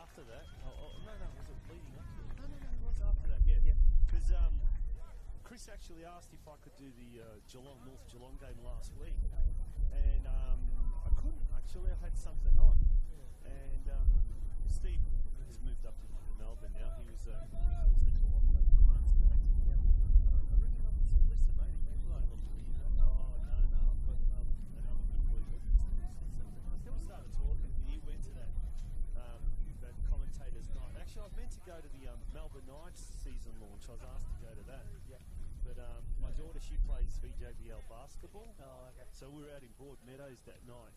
after that. No, was it leading up to it? No, it was after that, yeah. Because Chris actually asked if I could do the North Geelong game last week. And I couldn't, actually. I had something on. And Steve has moved up to Melbourne now. He was the Geelong coach for months ago. I rang him up and said, listen, mate, people don't look weird. Oh, no, I've got another good week. Then we started talking. He went to that commentators night. Actually, I was meant to go to the Melbourne Knights season launch. I was asked to go to that. Yeah. But my daughter, she plays VJBL basketball. Oh, okay. So we were out in Broadmeadows that night.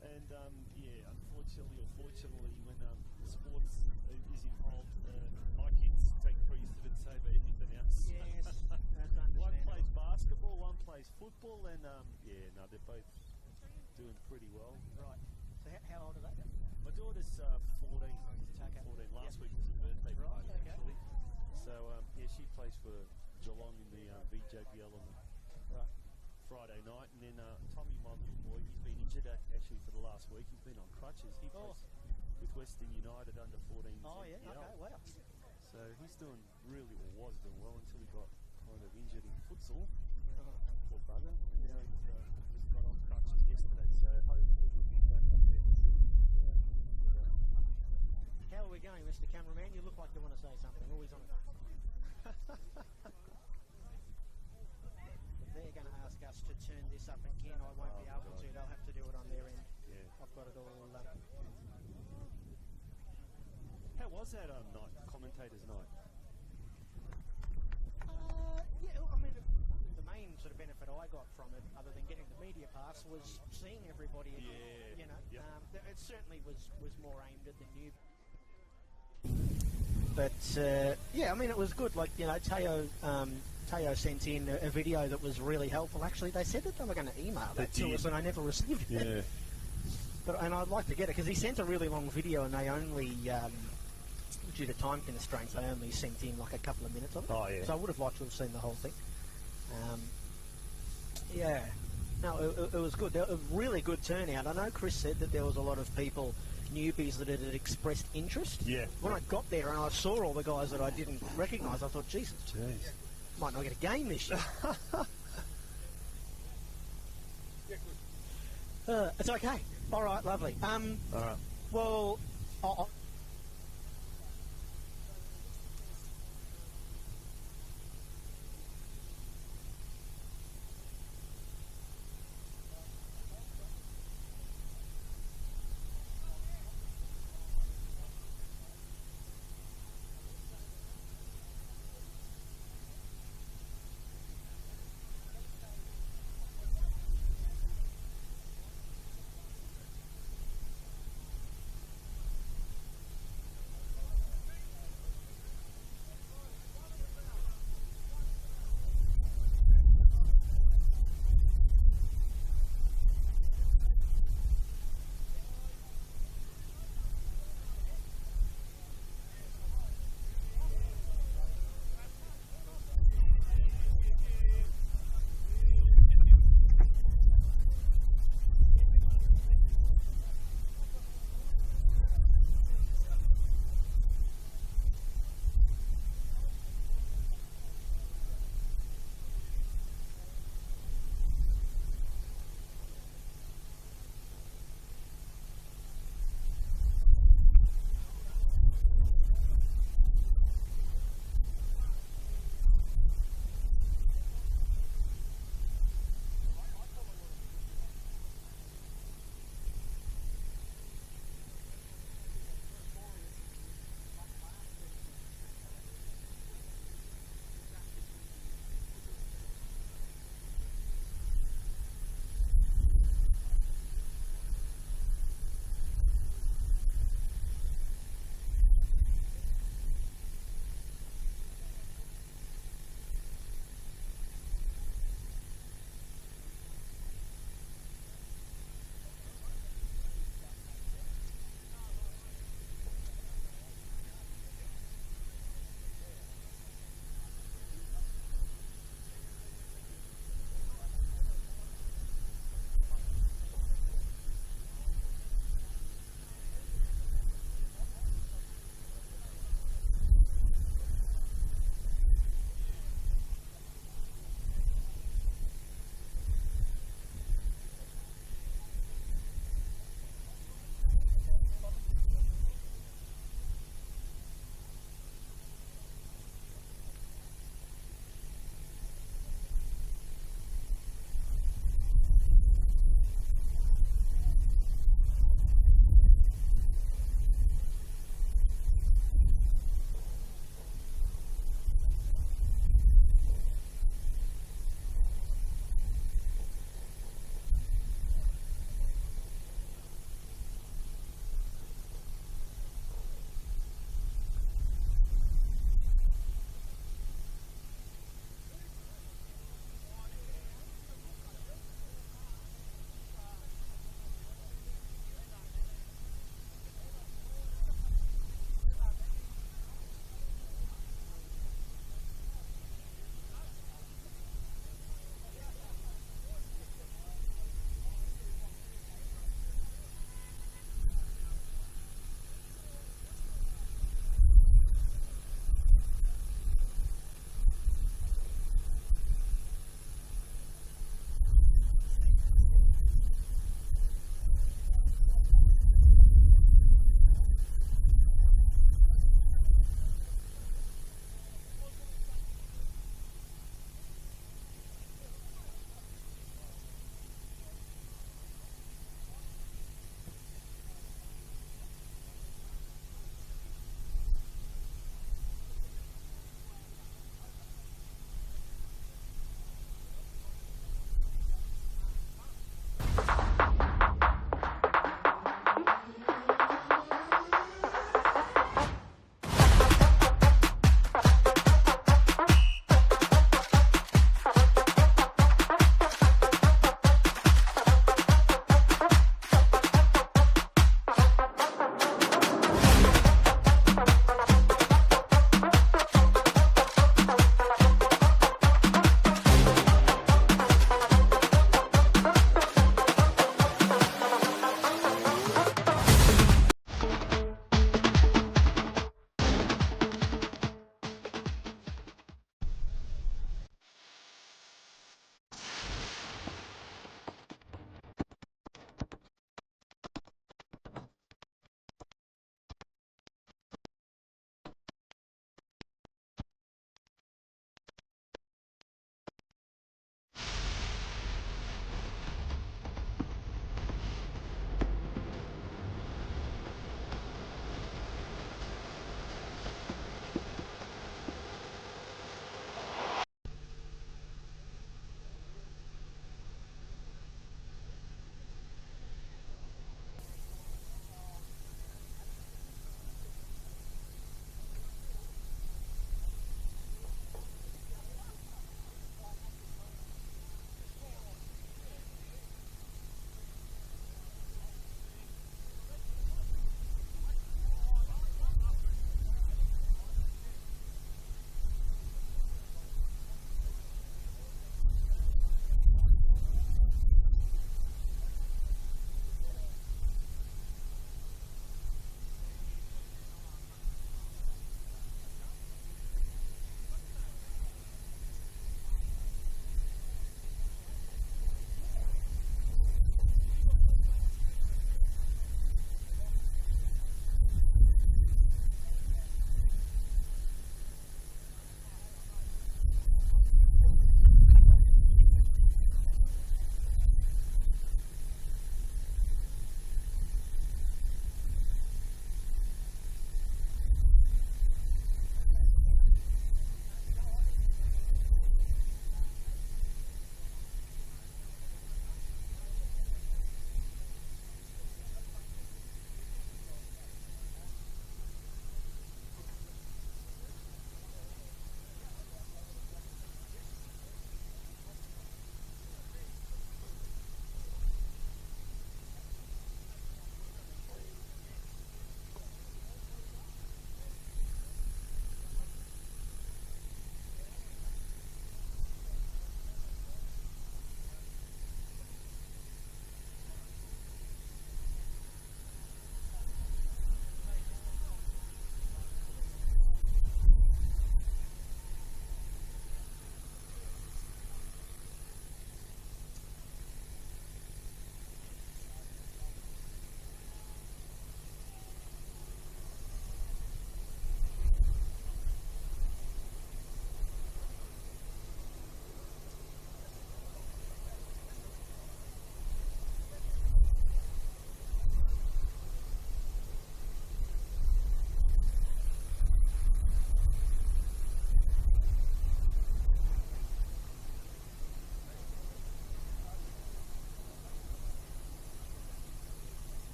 And unfortunately or fortunately, when sports is involved, my kids take precedence over anything else. Yes. One plays basketball, one plays football, and they're both doing pretty well. Right. So how old are they? My daughter's 14. Okay. 14. Last week was her birthday party, actually. So, she plays for Geelong in the VJBL on the Friday night. And then Tommy, my little boy, he's been injured actually for the last week. He's been on crutches. He plays with Western United under 14. Oh, yeah? Okay, wow. So he's doing was doing well until he got kind of injured in futsal. Poor bugger. And now he's just got on crutches yesterday. So hopefully he'll be back up there soon. How are we going, Mr. Cameraman? You look like you want to say something. Always on it. If they're going to ask us to turn this up again, I won't be able to. They'll have to do it on their end. Yeah. I've got it all. How was that night, commentators' night? The main sort of benefit I got from it, other than getting the media pass, was seeing everybody again. It certainly was more aimed at the new. But it was good. Like, Teo sent in a video that was really helpful. Actually, they said that they were going to email that to us, and I never received it. And I'd like to get it because he sent a really long video, and they only, due to time constraints, they only sent in like a couple of minutes of it. Oh yeah. So I would have liked to have seen the whole thing. It was good. A really good turnout. I know Chris said that there was a lot of people, newbies, that had expressed interest. Yeah. When I got there and I saw all the guys that I didn't recognise, I thought, Jesus, might not get a game this year. It's okay. All right, lovely. All right. Well,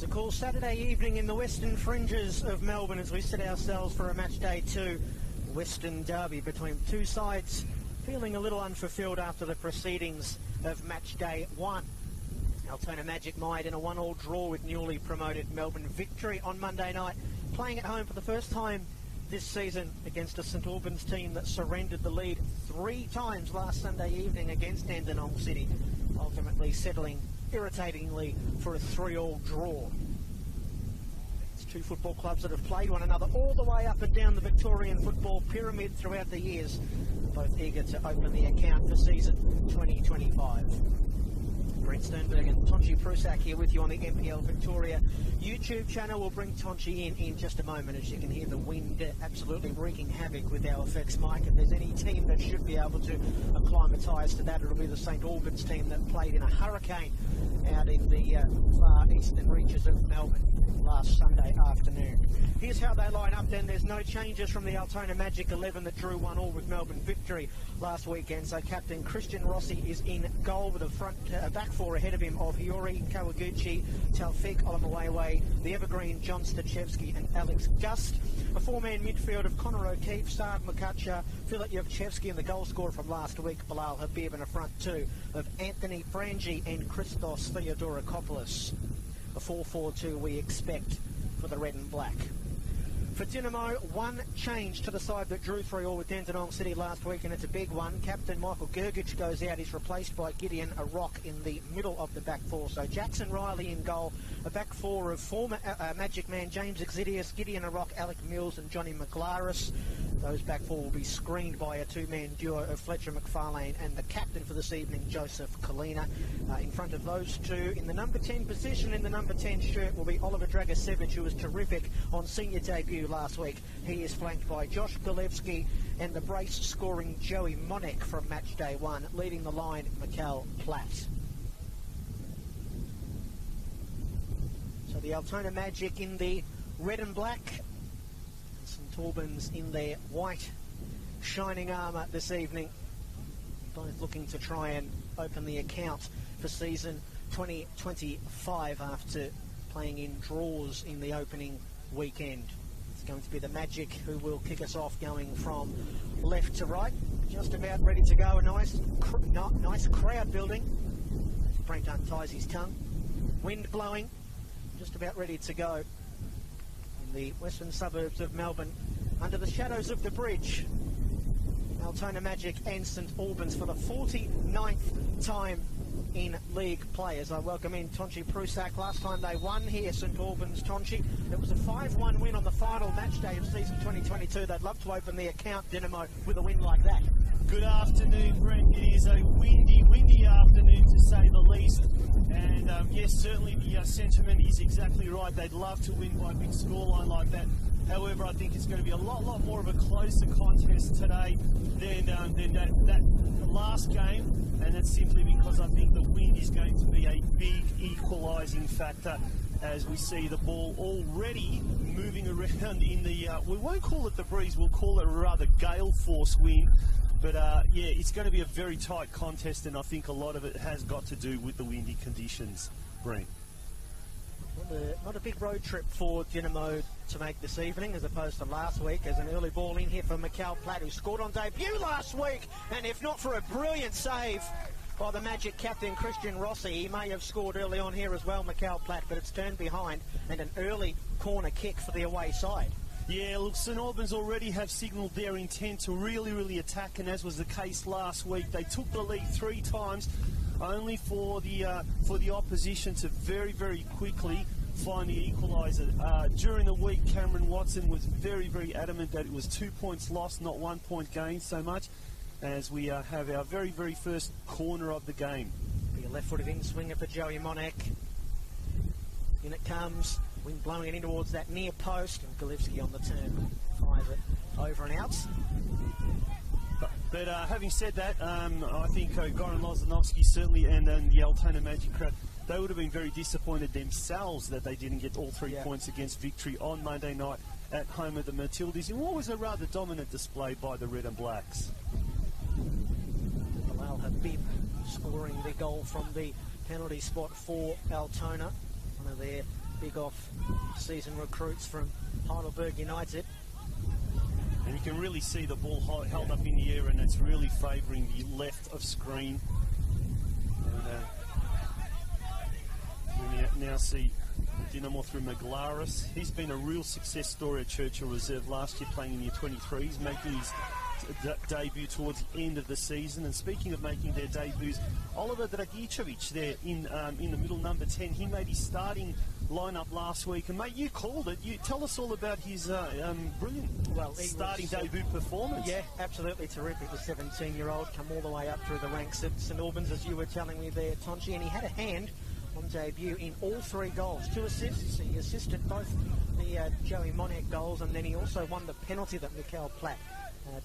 It's a cool Saturday evening in the western fringes of Melbourne as we set ourselves for a match day 2 Western derby between two sides feeling a little unfulfilled after the proceedings of match day 1. Altona Magic might in a 1-1 draw with newly promoted Melbourne Victory on Monday night, playing at home for the first time this season against a St Albans team that surrendered the lead 3 times last Sunday evening against Dandenong City, ultimately settling irritatingly for a 3-3 draw. It's two football clubs that have played one another all the way up and down the Victorian football pyramid throughout the years, both eager to open the account for season 2025. Brent Sternberg and Tonchi Prusak here with you on the NPL Victoria YouTube channel. We'll bring Tonchi in just a moment as you can hear the wind absolutely wreaking havoc with our effects mic. If there's any team that should be able to acclimatise to that, it'll be the St Albans team that played in a hurricane out in the far eastern reaches of Melbourne last Sunday afternoon. Here's how they line up then. There's no changes from the Altona Magic 11 that drew 1-1 with Melbourne Victory last weekend. So captain Christian Rossi is in goal with a back four ahead of him of Hiyori Kawaguchi, Taufik Olamawewe, the evergreen John Stachevski and Alex Gust. A 4-man midfield of Connor O'Keefe, Saad Mukacha, Filip Yevchevsky and the goal scorer from last week, Bilal Habib, and a front two of Anthony Frangi and Christos Theodorakopoulos. A 4-4-2 we expect for the red and black. For Dynamo, one change to the side that drew 3-3 with Dandenong City last week, and it's a big one. Captain Michael Gergic goes out. He's replaced by Gideon Arock in the middle of the back four. So Jackson Riley in goal, a back four of former Magic man James Exidius, Gideon Arock, Alec Mills and Johnny McGlaris. Those back four will be screened by a two-man duo of Fletcher McFarlane and the captain for this evening, Joseph Kalina. In front of those two, in the number 10 position, in the number 10 shirt, will be Oliver Dragicevic, who was terrific on senior debut last week. He is flanked by Josh Golevsky and the brace-scoring Joey Monek from match day 1, leading the line, Mikkel Platt. So the Altona Magic in the red and black, St Albans in their white shining armour this evening, both looking to try and open the account for season 2025 after playing in draws in the opening weekend. It's going to be the Magic who will kick us off, going from left to right, just about ready to go. A nice crowd building. Brent unties his tongue. Wind blowing, just about ready to go in the western suburbs of Melbourne, under the shadows of the bridge. Altona Magic and St Albans for the 49th time in league play. As I welcome in Tonchi Prusak. Last time they won here, St Albans, Tonchi, it was a 5-1 win on the final match day of season 2022. They'd love to open the account, Dynamo, with a win like that. Good afternoon, Brent. It is a windy afternoon to say the least. And yes, certainly the sentiment is exactly right. They'd love to win by a big scoreline like that. However, I think it's going to be a lot more of a closer contest today than that last game, and that's simply because I think the wind is going to be a big equalising factor as we see the ball already moving around in the, we won't call it the breeze, we'll call it a rather gale force wind. But yeah, it's going to be a very tight contest, and I think a lot of it has got to do with the windy conditions, Brent. Not a big road trip for Dynamo to make this evening as opposed to last week. As an early ball in here for Mikkel Platt, who scored on debut last week, and if not for a brilliant save by the Magic captain Christian Rossi, he may have scored early on here as well, Mikkel Platt, but it's turned behind and an early corner kick for the away side. Yeah, look, St Albans already have signalled their intent to really attack, and as was the case last week, they took the lead 3 times, only for the opposition to very quickly find the equaliser. During the week, Cameron Watson was very adamant that it was 2 points lost, not 1 point gained so much, as we have our very first corner of the game. Be a left-footed in-swinger for Joey Monek. In it comes, wind blowing it in towards that near post, and Golevsky on the turn fires it over and out. But having said that, I think Goran Lozanovsky certainly, and the Altona Magic crowd, they would have been very disappointed themselves that they didn't get all 3 points against Victory on Monday night at home of the Matildas in what was a rather dominant display by the Red and Blacks. Bilal Habib scoring the goal from the penalty spot for Altona. One of their big off-season recruits from Heidelberg United. And you can really see the ball held up in the air, and it's really favouring the left of screen. And we now see Dinamo through Maglaris. He's been a real success story at Churchill Reserve last year, playing in year 23s, making his debut towards the end of the season. And speaking of making their debuts, Oliver Dragicevic there in the middle, number 10, he made his starting lineup last week. And mate, you called it. You tell us all about his brilliant starting debut performance. Yeah, absolutely terrific. The 17-year-old come all the way up through the ranks at St Albans, as you were telling me there, Tonchi, and he had a hand on debut in all 3 goals. 2 assists. He assisted both the Joey Monek goals, and then he also won the penalty that Mikhail Platt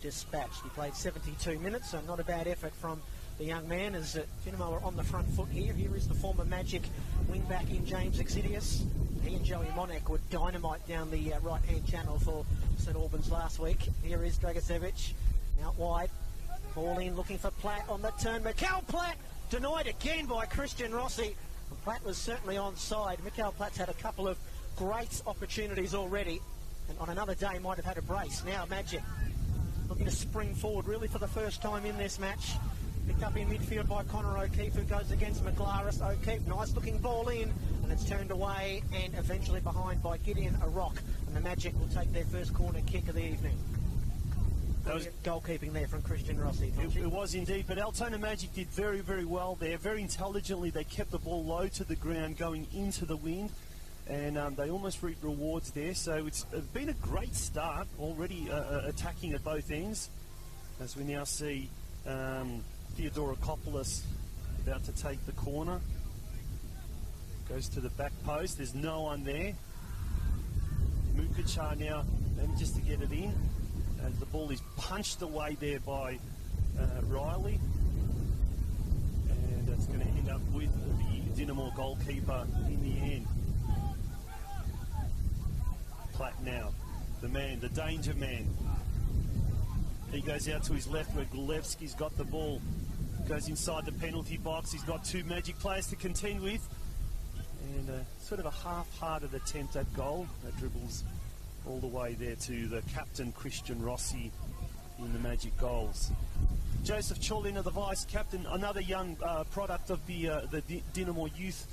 dispatched. He played 72 minutes, so not a bad effort from the young man, as Dinamo are on the front foot here. Here is the former Magic wing-back in James Exidius. He and Joey Monek were dynamite down the right-hand channel for St Albans last week. Here is Dragicevic out wide. Ball in, looking for Platt on the turn. Mikhail Platt denied again by Christian Rossi. And Platt was certainly onside. Mikhail Platt's had a couple of great opportunities already, and on another day might have had a brace. Now Magic looking to spring forward really for the first time in this match. Picked up in midfield by Connor O'Keefe, who goes against Maglaris. O'Keefe, nice looking ball in, and it's turned away and eventually behind by Gideon Arock. And the Magic will take their first corner kick of the evening. That was goalkeeping there from Christian Rossi. It was indeed, but Altona Magic did very, very well there. Very intelligently, they kept the ball low to the ground going into the wind, and they almost reaped rewards there. So it's been a great start already, attacking at both ends, as we now see Theodorakopoulos about to take the corner. Goes to the back post. There's no one there. Mukacha now, just to get it in. As the ball is punched away there by Riley. And it's going to end up with the Dinamo goalkeeper in the end. Platt now, the man, the danger man. He goes out to his left where Gulevski's got the ball. Goes inside the penalty box. He's got 2 Magic players to contend with. And sort of a half-hearted attempt at goal. That dribbles all the way there to the captain, Christian Rossi, in the Magic goals. Joseph Cholina, the vice-captain, another young product of the Dinamo Youth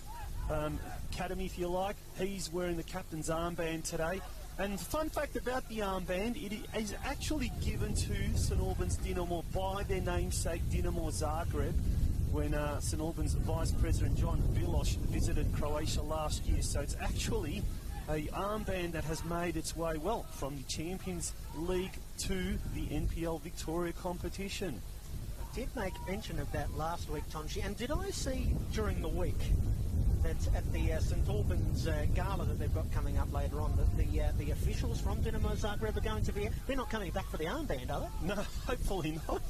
Academy, if you like. He's wearing the captain's armband today. And fun fact about the armband, it is actually given to St Albans Dinamo by their namesake Dinamo Zagreb when St Albans Vice President John Vilosh visited Croatia last year. So it's actually a armband that has made its way, well, from the Champions League to the NPL Victoria competition. I did make mention of that last week, Tonchi, and did I see during the week that at the St Albans gala that they've got coming up later on, that the officials from Dinamo Zagreb are going to be... They're not coming back for the armband, are they? No, hopefully not.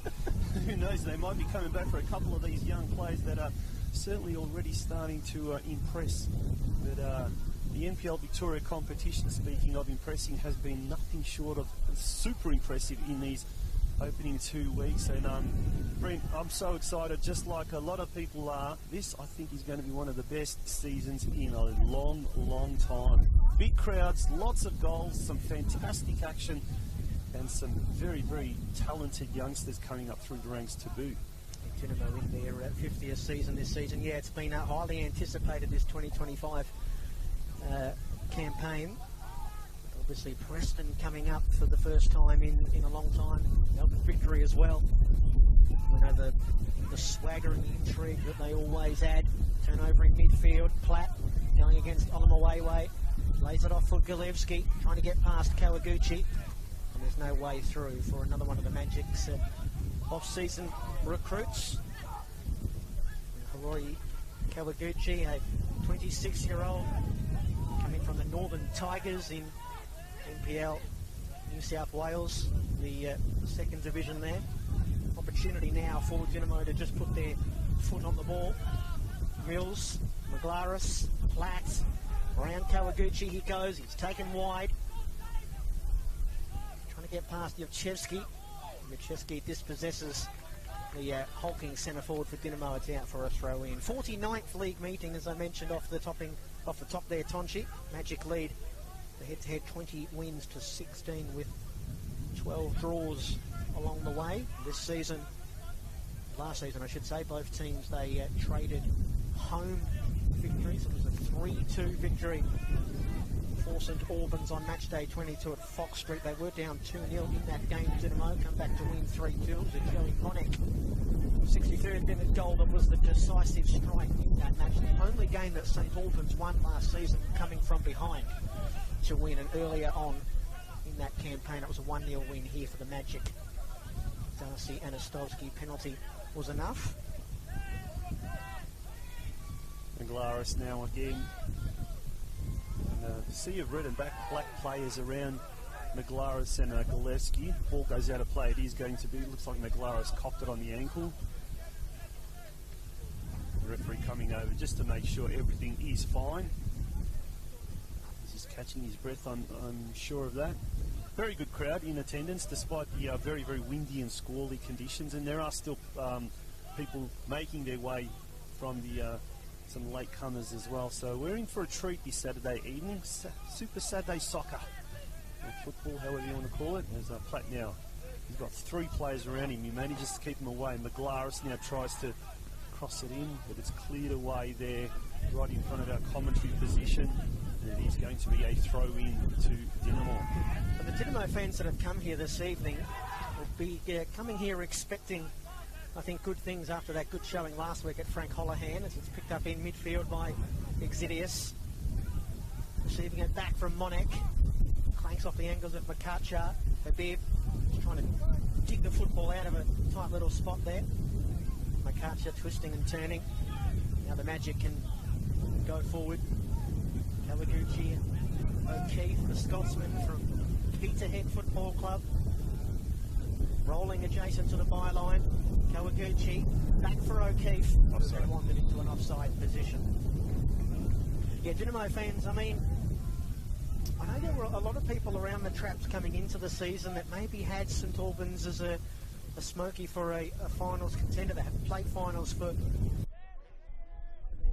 Who knows, they might be coming back for a couple of these young players that are certainly already starting to impress. But the NPL Victoria competition, speaking of impressing, has been nothing short of super impressive in these opening 2 weeks. And Brent, I'm so excited, just like a lot of people are. This, I think, is going to be one of the best seasons in a long, long time. Big crowds, lots of goals, some fantastic action, and some very, very talented youngsters coming up through the ranks to boot. Dinamo in their 50th season this season. Yeah, it's been highly anticipated, this 2025 campaign. Obviously Preston coming up for the first time in a long time. Melbourne Victory as well. We know the swagger and the intrigue that they always add. Turnover in midfield. Platt going against Olomawewe. Lays it off for Gulevski, trying to get past Kawaguchi. And there's no way through for another one of the Magic's off-season recruits. Hiroi Kawaguchi, a 26-year-old coming from the Northern Tigers in NPL New South Wales, the second division there. Opportunity now for Dinamo to just put their foot on the ball. Mills, Maglaris, Platt, around Kawaguchi he goes, he's taken wide. Trying to get past Yevchevsky. Yevchevsky dispossesses the hulking centre forward for Dinamo. It's out for a throw in. 49th league meeting, as I mentioned off the Off the top there, Tonchi. Magic lead. The head-to-head 20 wins to 16 with 12 draws along the way. This season, last season I should say, both teams, they traded home victories. It was a 3-2 victory for St Albans on match day 22 at Fox Street. They were down 2-0 in that game. Dynamo come back to win 3-2. It was a Joey Connick 63rd minute goal that was the decisive strike in that match. The only game that St Albans won last season coming from behind to win, and earlier on in that campaign it was a 1-0 win here for the Magic. Darcy Anastovsky penalty was enough. Maglaris now again. And, sea of red and black players around Maglaris and Gillespie. Ball goes out of play. It is going to be, looks like Maglaris copped it on the ankle. The referee coming over just to make sure everything is fine. He's just catching his breath, I'm sure of that. Very good crowd in attendance despite the very, very windy and squally conditions, and there are still people making their way from the some latecomers as well. So we're in for a treat this Saturday evening. Super Saturday soccer. Or football, however you want to call it. There's Platt now. He's got 3 players around him. He manages to keep them away. Maglaris now tries to cross it in, but it's cleared away there, right in front of our commentary position. And it is going to be a throw-in to Dynamo. For the Dynamo fans that have come here this evening will be coming here expecting, I think, good things after that good showing last week at Frank Holohan, as it's picked up in midfield by Exidius. Receiving it back from Monek. Clanks off the angles of Makacha. Habib trying to dig the football out of a tight little spot there. Makacha twisting and turning. Now the Magic can go forward. Kawaguchi and O'Keefe, the Scotsman from Peterhead Football Club. Rolling adjacent to the byline. Kawaguchi back for O'Keefe. Offside. Wandered into an offside position. Yeah, Dynamo fans, I mean, I know there were a lot of people around the traps coming into the season that maybe had St Albans as a smoky for a finals contender. They have played finals for... They've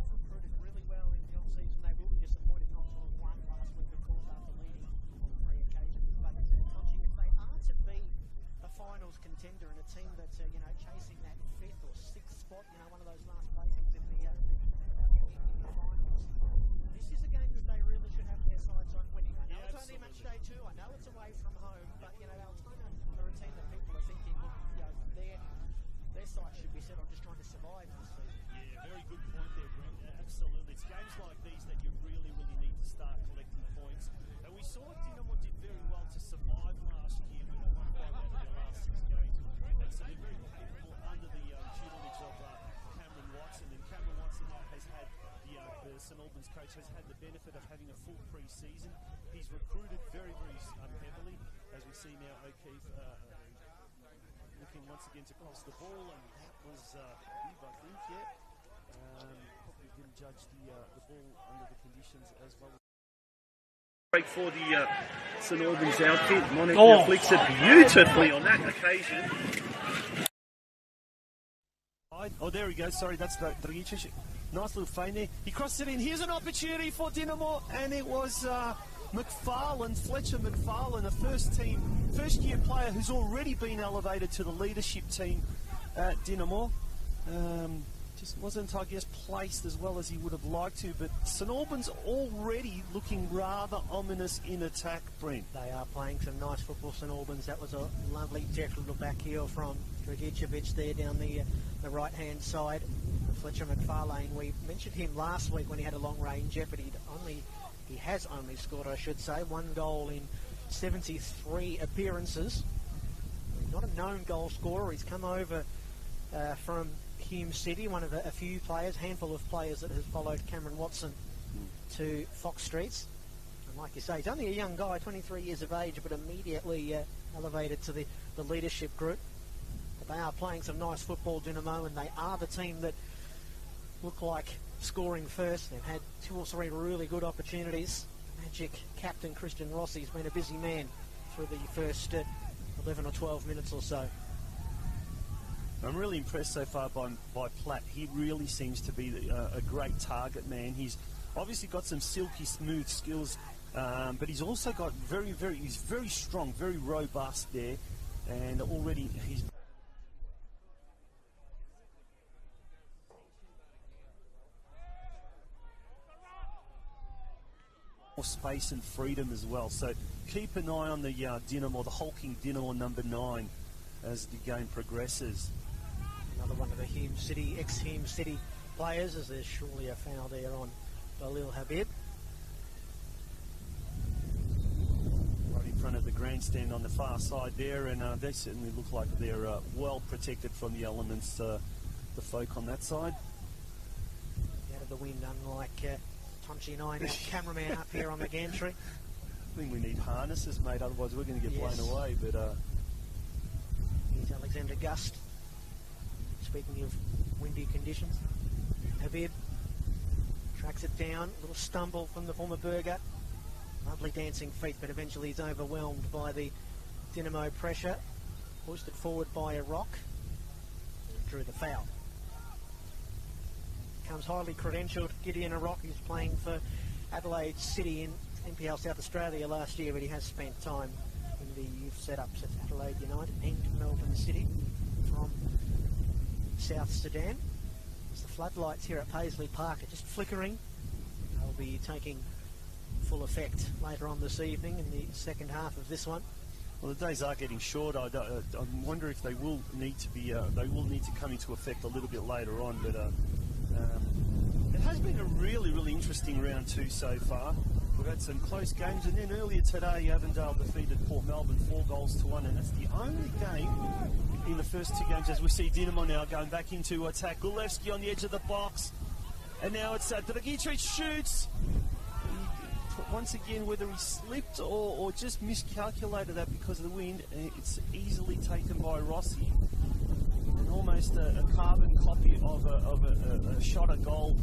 recruited really well in the off-season. They will be disappointed not to have won last week, of course, after leading on 3 occasions. But Tonchi, if they are to be a finals contender and a team that's chasing that 5th or 6th spot, one of those last placings in the finals, this is a game that they really should have their sights on winning. I know it's only match day 2. I know it's away from home, but Altona are a team that people are thinking, their sights should be set on just trying to survive this season. Yeah, very good point there, Brent. Absolutely. It's games like these that you really, really need to start collecting points. And we saw Dynamo did very well to survive last year when they won 5 out of their last 6 games. And so they're very capable under the tutelage of Cameron Watson. And Cameron Watson now has had the St Albans coach has had the benefit of having a full pre-season. He's recruited very, very heavily, as we see now O'Keefe looking once again to cross the ball, and that was Habib, I think, probably didn't judge the ball under the conditions as well. Break for the St Albans outfit. Monica flicks it beautifully on that occasion. Oh, there we go. Sorry, that's Dragic. Nice little feint there. He crossed it in. Here's an opportunity for Dynamo, and it was Fletcher McFarlane, a first-year player who's already been elevated to the leadership team at Dynamo. Just wasn't, I guess, placed as well as he would have liked to, but St Albans already looking rather ominous in attack, Brent. They are playing some nice football, St Albans. That was a lovely, deft little back heel from Dragicevic there down the right-hand side. Fletcher McFarlane, we mentioned him last week when he had a long-range effort. He has only scored, I should say, 1 goal in 73 appearances. He's not a known goal scorer. He's come over from Hume City, one of a few players, handful of players that has followed Cameron Watson to Fox Streets. And like you say, he's only a young guy, 23 years of age, but immediately elevated to the leadership group. But they are playing some nice football, Dynamo, and they are the team that look like scoring first. They've had 2 or 3 really good opportunities. Magic captain Christian Rossi's been a busy man through the first 11 or 12 minutes or so. I'm really impressed so far by Platt. He really seems to be a great target man. He's obviously got some silky smooth skills, but he's also got he's very strong, very robust there, and already he's more space and freedom as well. So keep an eye on the Dynamo, the hulking Dynamo number 9, as the game progresses. Another one of the ex-Hume City players, as there's surely a foul there on Balil Habib. Right in front of the grandstand on the far side there, and they certainly look like they're well protected from the elements, the folk on that side. Out of the wind, unlike Tonchi and I, our cameraman up here on the gantry. I think we need harnesses, mate, otherwise we're going to get blown away. But here's Alexander Gust. Speaking of windy conditions, Habib tracks it down, a little stumble from the former Burger. Lovely dancing feet, but eventually he's overwhelmed by the Dynamo pressure. Hoisted forward by a rock and drew the foul. Comes highly credentialed Gideon Rock, who's playing for Adelaide City in NPL South Australia last year, but he has spent time in the youth setups at Adelaide United and Melbourne City from South Sudan. As the floodlights here at Paisley Park are just flickering, they'll be taking full effect later on this evening in the second half of this one. Well, the days are getting short. I wonder if they will need to be. They will need to come into effect a little bit later on, but. It has been a really interesting round 2 so far. We've had some close games, and then earlier today Avondale defeated Port Melbourne 4-1, and that's the only game in the first 2 games as we see Dynamo now going back into attack. Gulevsky on the edge of the box, and now it's Dragicevic shoots. Once again, whether he slipped or just miscalculated that because of the wind, it's easily taken by Rossi. Almost a carbon copy of a shot at goal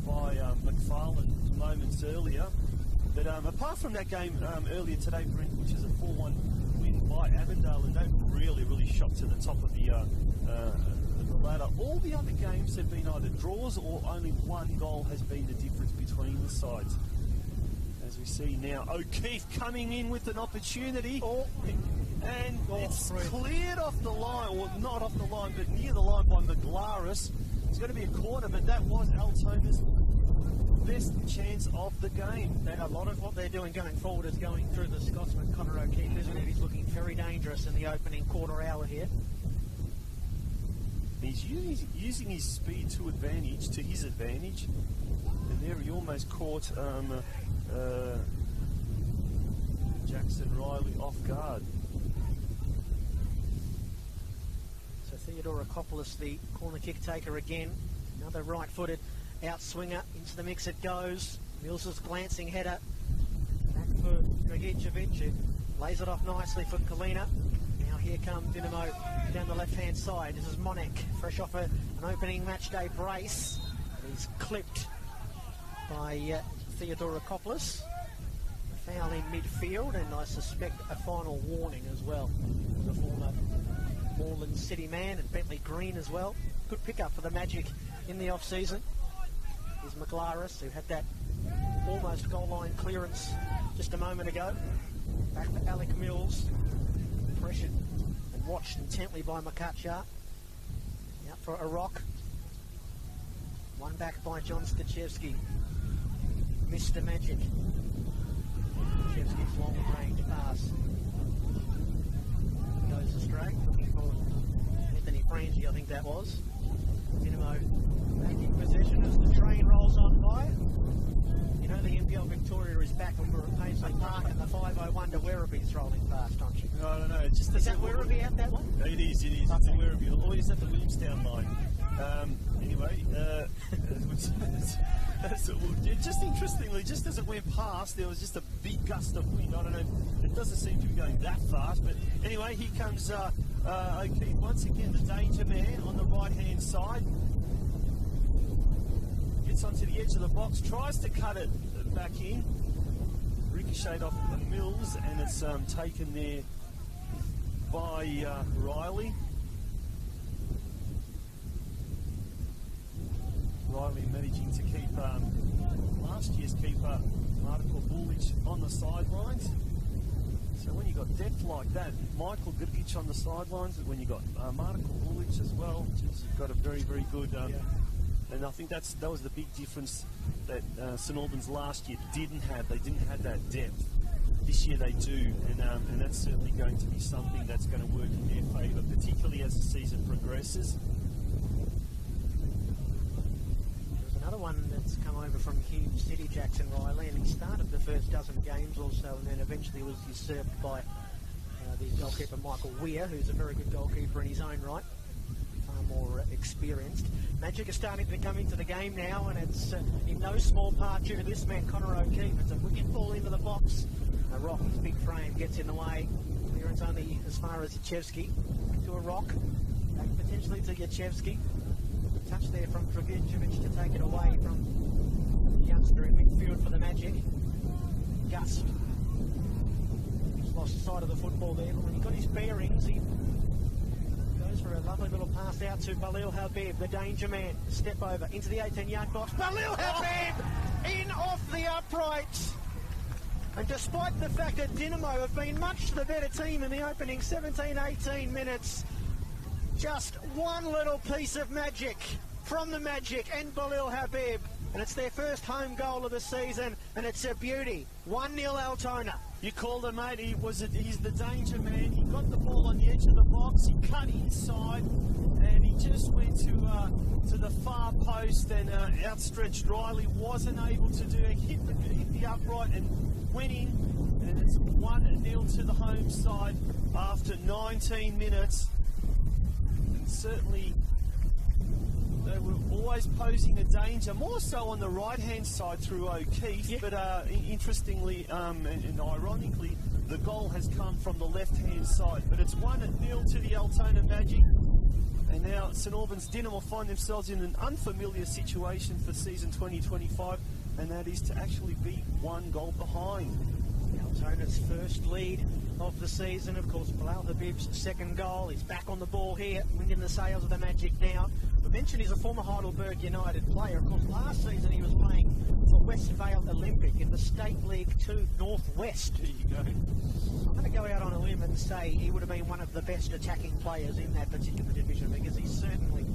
by McFarlane moments earlier. But apart from that game earlier today, Brent, which is a 4-1 win by Avondale, and they really shot to the top of the ladder. All the other games have been either draws or only one goal has been the difference between the sides. As we see now, O'Keefe coming in with an opportunity. And it's cleared off the line, or not off the line, but near the line by Maglaris. It's going to be a corner, but that was Altona's best chance of the game. And a lot of what they're doing going forward is going through the Scotsman, Connor O'Keefe, isn't it? He's looking very dangerous in the opening quarter hour here. He's using his speed to his advantage. And there he almost caught Jackson Riley off guard. Theodorakopoulos, the corner kick taker again. Another right-footed out-swinger. Into the mix it goes. Mills's glancing header. Back for Dragicevic, who lays it off nicely for Kalina. Now here come Dynamo down the left-hand side. This is Monek, fresh off an opening match-day brace. And he's clipped by Theodorakopoulos. A foul in midfield, and I suspect a final warning as well for the former Moreland City man, and Bentley Green as well. Good pickup for the Magic in the off-season. Here's Maglaris, who had that almost goal line clearance just a moment ago. Back for Alec Mills, pressured and watched intently by Makacha. Out for a rock. One back by John Stachevski. Mr. Magic. Stachevski's long-range pass goes astray, looking for Anthony Frangi, I think that was. Dynamo taking possession as the train rolls on by. You know the NPL Victoria is back when we're at Paisley Park and the 501 to Werribee's rolling past, don't you? No, I don't know. Is that Werribee out that one? It is. It's a Werribee. Always at the Williamstown line. Anyway, just interestingly, just as it went past, there was just a big gust of wind. I don't know. It doesn't seem to be going that fast, but anyway, here comes O'Keefe once again, the danger man on the right-hand side. Gets onto the edge of the box, tries to cut it back in. Ricocheted off Mills, and it's taken there by Riley. Riley managing to keep last year's keeper, Marko Bulic, on the sidelines. So when you got depth like that, Michael Grgic on the sidelines, and when you got Marko Bulic as well, geez, you've got a very, very good. And I think that was the big difference that St Albans last year didn't have. They didn't have that depth. This year they do, and that's certainly going to be something that's going to work in their favour, particularly as the season progresses. There's another one that's come over from Hume City, Jackson Riley, and he started the first dozen games or so, and then eventually was usurped by the goalkeeper Michael Weir, who's a very good goalkeeper in his own right, far more experienced. Magic is starting to come into the game now, and it's in no small part due to this man, Connor O'Keefe. It's a wicked ball into the box. Rock, his big frame, gets in the way. Clearance only as far as Yachevsky. To a Rock. Back potentially to Yachevsky. Touch there from Dragicevic to take it away from the youngster in midfield for the Magic. Gust. He's lost sight of the football there, but when he got his bearings, he goes for a lovely little pass out to Balil Habib, the danger man. Step over into the 18-yard box. Balil Habib in off the upright. And despite the fact that Dinamo have been much the better team in the opening 17-18 minutes, just one little piece of magic from the Magic and Balil Habib. And it's their first home goal of the season, and it's a beauty. 1-0 Altona. You called him, mate. He's the danger man. He got the ball on the edge of the box. He cut inside, and he just went to the far post, and outstretched Riley wasn't able to do it. Hit the upright and went in, and it's 1-0 to the home side after 19 minutes. And certainly they were always posing a danger, more so on the right-hand side through O'Keefe, but interestingly and ironically, the goal has come from the left-hand side. But it's 1-0 to the Altona Magic. And now St Albans Dinamo find themselves in an unfamiliar situation for season 2025, and that is to actually be one goal behind. Altona's first lead of the season, of course, Balil Habib's second goal. He's back on the ball here, winning the sails of the Magic now. We mentioned he's a former Heidelberg United player. Of course, last season he was playing for West Vale Olympic in the State League 2 Northwest. There you go. I'm going to go out on a limb and say he would have been one of the best attacking players in that particular division, because he's certainly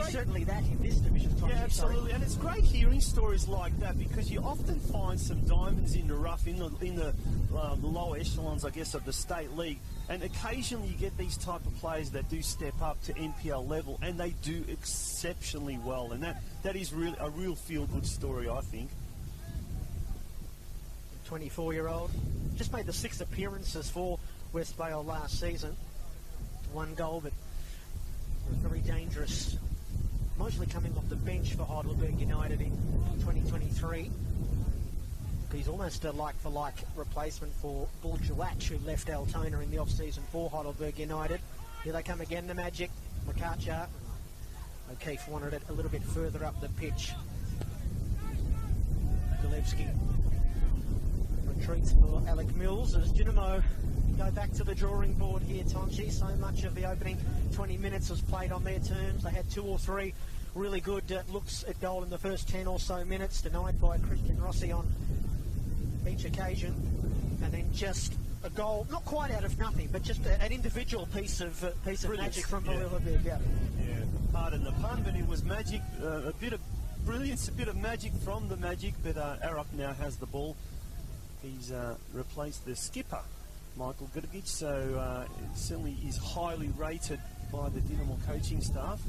certainly that in this division. Yeah, absolutely. And it's great hearing stories like that, because you often find some diamonds in the rough in the lower echelons, I guess, of the state league. And occasionally you get these type of players that do step up to NPL level, and they do exceptionally well. And that is really a real feel-good story, I think. 24-year-old, just made the 6 appearances for West Vale last season. One goal, but was very dangerous, mostly coming off the bench for Heidelberg United in 2023. He's almost a like-for-like replacement for Buljuach, who left Altona in the off-season for Heidelberg United. Here they come again, the Magic. McArcher. O'Keefe wanted it a little bit further up the pitch. Gilevsky retreats for Alec Mills as Dinamo go back to the drawing board here, Tonchi. So much of the opening 20 minutes was played on their terms. They had 2 or 3 really good looks at goal in the first 10 or so minutes, denied by Christian Rossi on each occasion. And then just a goal, not quite out of nothing, but just an individual piece of magic from Balil Habib. Yeah, pardon the pun, but it was magic, a bit of brilliance, a bit of magic from the Magic, but Arup now has the ball. He's replaced the skipper, Michael Grgic, so it certainly is highly rated by the Dinamo coaching staff.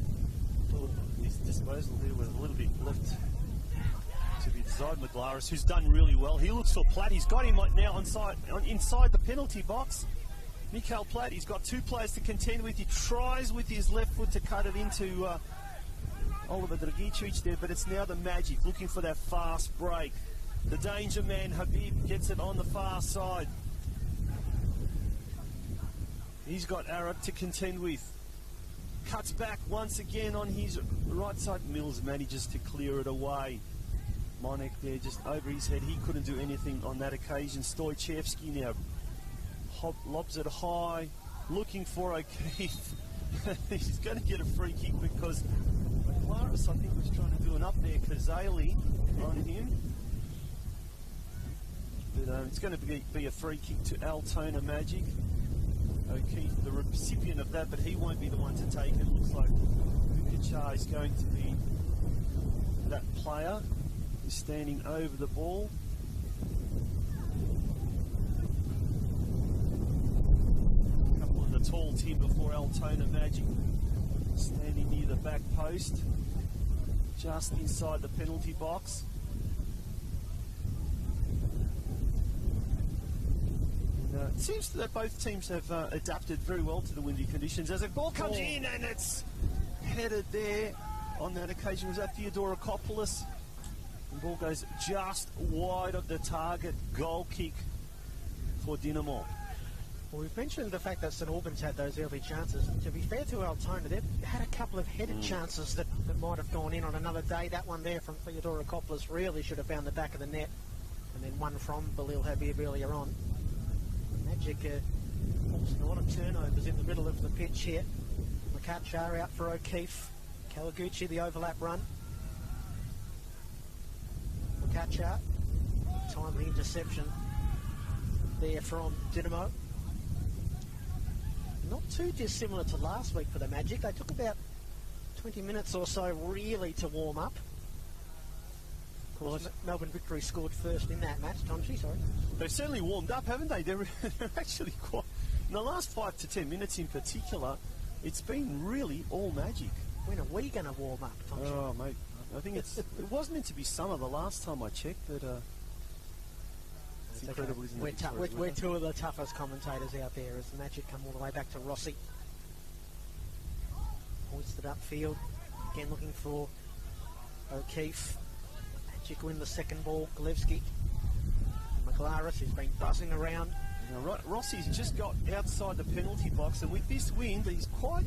His disposal there was a little bit left to be desired. Maglaris, who's done really well. He looks for Platt. He's got him now inside the penalty box. Mikael Platt, he's got 2 players to contend with. He tries with his left foot to cut it into Oliver Dragicevic there, but it's now the Magic looking for that fast break. The danger man, Habib, gets it on the far side. He's got Arup to contend with. Cuts back once again on his right side. Mills manages to clear it away. Monek there just over his head. He couldn't do anything on that occasion. Stoichevsky now lobs it high, looking for O'Keefe. He's going to get a free kick because McLaris, I think, was trying to do an up there Kazali on him. But it's going to be a free kick to Altona Magic. O'Keefe, the recipient of that, but he won't be the one to take it. Looks like Ukachar is going to be that player who's standing over the ball. A couple of the tall timber for Altona Magic standing near the back post, just inside the penalty box. It seems that both teams have adapted very well to the windy conditions. As a ball comes in and it's headed there. On that occasion was that Theodorakopoulos. The ball goes just wide of the target. Goal kick for Dinamo. Well, we've mentioned the fact that St Albans had those early chances. To be fair to Altona, they've had a couple of headed chances that might have gone in on another day. That one there from Theodorakopoulos really should have found the back of the net. And then one from Balil Habib earlier on. Magic forcing a lot of turnovers in the middle of the pitch here. Makachar out for O'Keefe. Kawaguchi, the overlap run. Makachar, timely interception there from Dinamo. Not too dissimilar to last week for the Magic. They took about 20 minutes or so really to warm up. Of course, Melbourne Victory scored first in that match. Tomchi, sorry. They've certainly warmed up, haven't they? They're actually quite... In the last 5 to 10 minutes in particular, it's been really all Magic. When are we going to warm up, Tomchi? Oh, mate, I think it wasn't meant to be summer the last time I checked, but it's incredible, isn't it? We're two of the toughest commentators out there as the Magic come all the way back to Rossi. Hoisted upfield, again looking for O'Keefe. Magic win the second ball. Galevsky, McLaris, who's been buzzing around. Now, Rossi's just got outside the penalty box, and with this wind, he's quite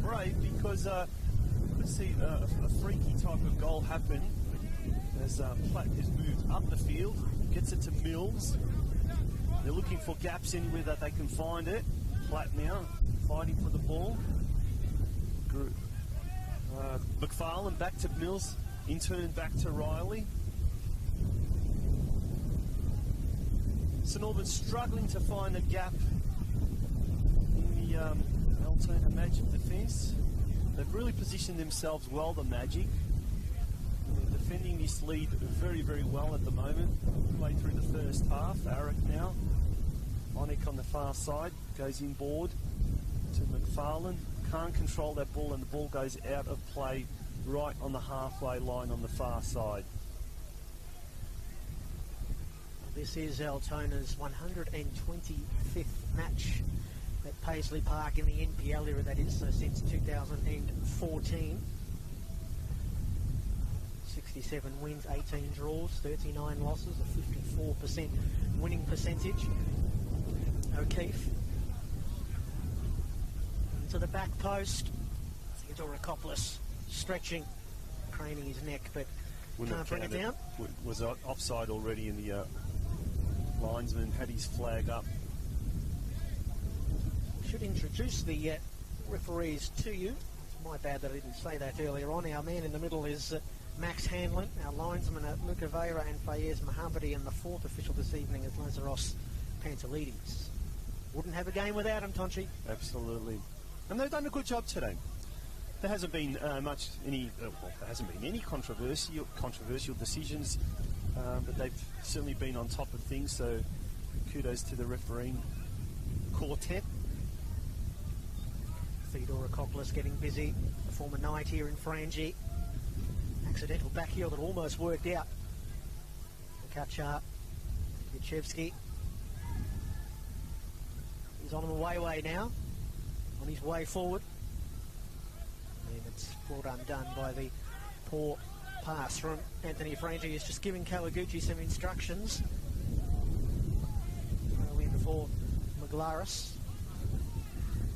brave because we could see a freaky type of goal happen as Platt has moved up the field, gets it to Mills. They're looking for gaps anywhere that they can find it. Platt now fighting for the ball. McFarlane back to Mills. In turn, back to Riley. St Albans struggling to find a gap in the Altona Magic defence. They've really positioned themselves well, the Magic. They're defending this lead very, very well at the moment. Way through the first half. Arik now. Onik on the far side. Goes inboard to McFarlane. Can't control that ball, and the ball goes out of play right on the halfway line on the far side. This is Altona's 125th match at Paisley Park in the NPL era, that is, so since 2014. 67 wins, 18 draws, 39 losses, a 54% winning percentage. O'Keefe into the back post. Theodorakopoulos stretching, craning his neck, but can't bring it down. Was offside already, in the linesman had his flag up. Should introduce the referees to you. It's my bad that I didn't say that earlier on. Our man in the middle is Max Hanlon. Our linesmen are Luca Veira and Fayez Mohammadi, and the fourth official this evening is Lazaros Pantelides. Wouldn't have a game without him, Tonchi. Absolutely. And they've done a good job today. There hasn't been there hasn't been any controversial decisions, but they've certainly been on top of things, so kudos to the refereeing quartet. Theodorakopoulos getting busy. The former knight here in Frangie. Accidental back heel that almost worked out. Makachar, Yachevsky. He's on the way now. On his way forward. And it's brought undone by the poor pass from Anthony Frangie. He's just giving Kawaguchi some instructions. Throw in for Maglaris.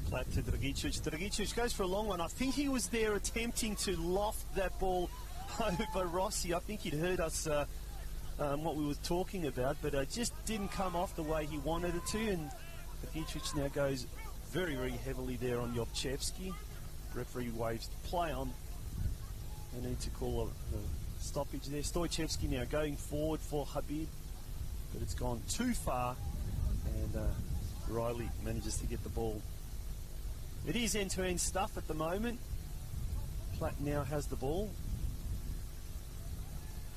Platt to Dragicic. Dragicic goes for a long one. I think he was there attempting to loft that ball over Rossi. I think he'd heard us what we were talking about, but it just didn't come off the way he wanted it to, and Dragicic now goes very, very heavily there on Yobchevsky. Referee waves play on. They need to call a stoppage there. Stoichevsky now going forward for Habib, but it's gone too far, and Riley manages to get the ball. It is end-to-end stuff at the moment. Platt now has the ball.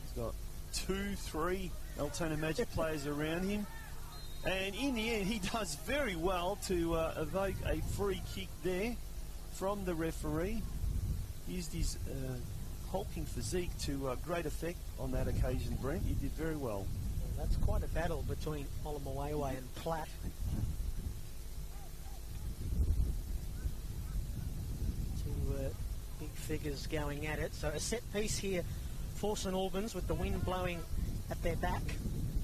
He's got 2-3 Altona Magic players around him. And in the end, he does very well to evoke a free kick there from the referee. Used his hulking physique to great effect on that occasion, Brent. He did very well. That's quite a battle between Olamowewe and Platt. Two big figures going at it. So a set piece here for St Albans with the wind blowing at their back.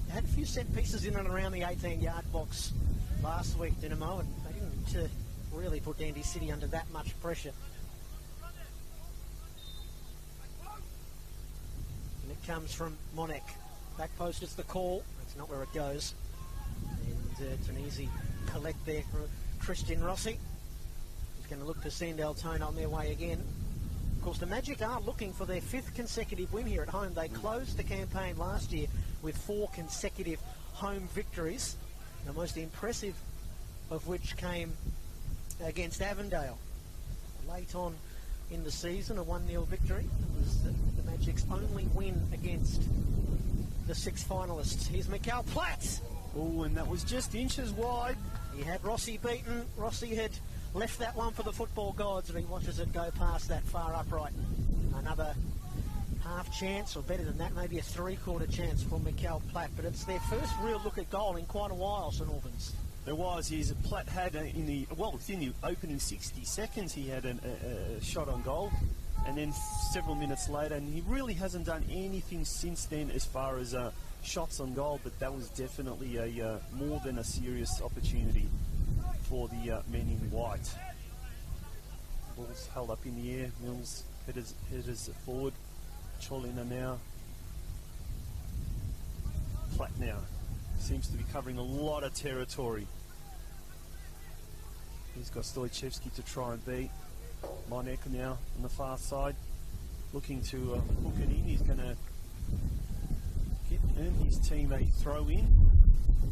They had a few set pieces in and around the 18-yard box last week, Dynamo, and they didn't really put Dandy City under that much pressure. And it comes from Monek. Back post is the call. That's not where it goes. And it's an easy collect there for Christian Rossi. He's going to look to send Altona on their way again. Of course, the Magic are looking for their 5th consecutive win here at home. They closed the campaign last year with 4 consecutive home victories, the most impressive of which came against Avondale. Late on in the season, a 1-0 victory. It was the Magic's only win against the 6 finalists. Here's Mikal Platt. Oh, and that was just inches wide. He had Rossi beaten. Rossi had left that one for the football gods, and he watches it go past that far upright. Another half chance, or better than that, maybe a 3/4 chance for Mikal Platt. But it's their first real look at goal in quite a while, St Albans. There was. Platt had within the opening 60 seconds, he had a shot on goal, and then several minutes later, and he really hasn't done anything since then as far as shots on goal. But that was definitely a more than a serious opportunity for the men in white. Ball's held up in the air. Mills headers it forward. Cholina now. Platt now. Seems to be covering a lot of territory. He's got Stoichevsky to try and beat. Monek now on the far side, looking to hook it in. He's going to earn his team a throw in.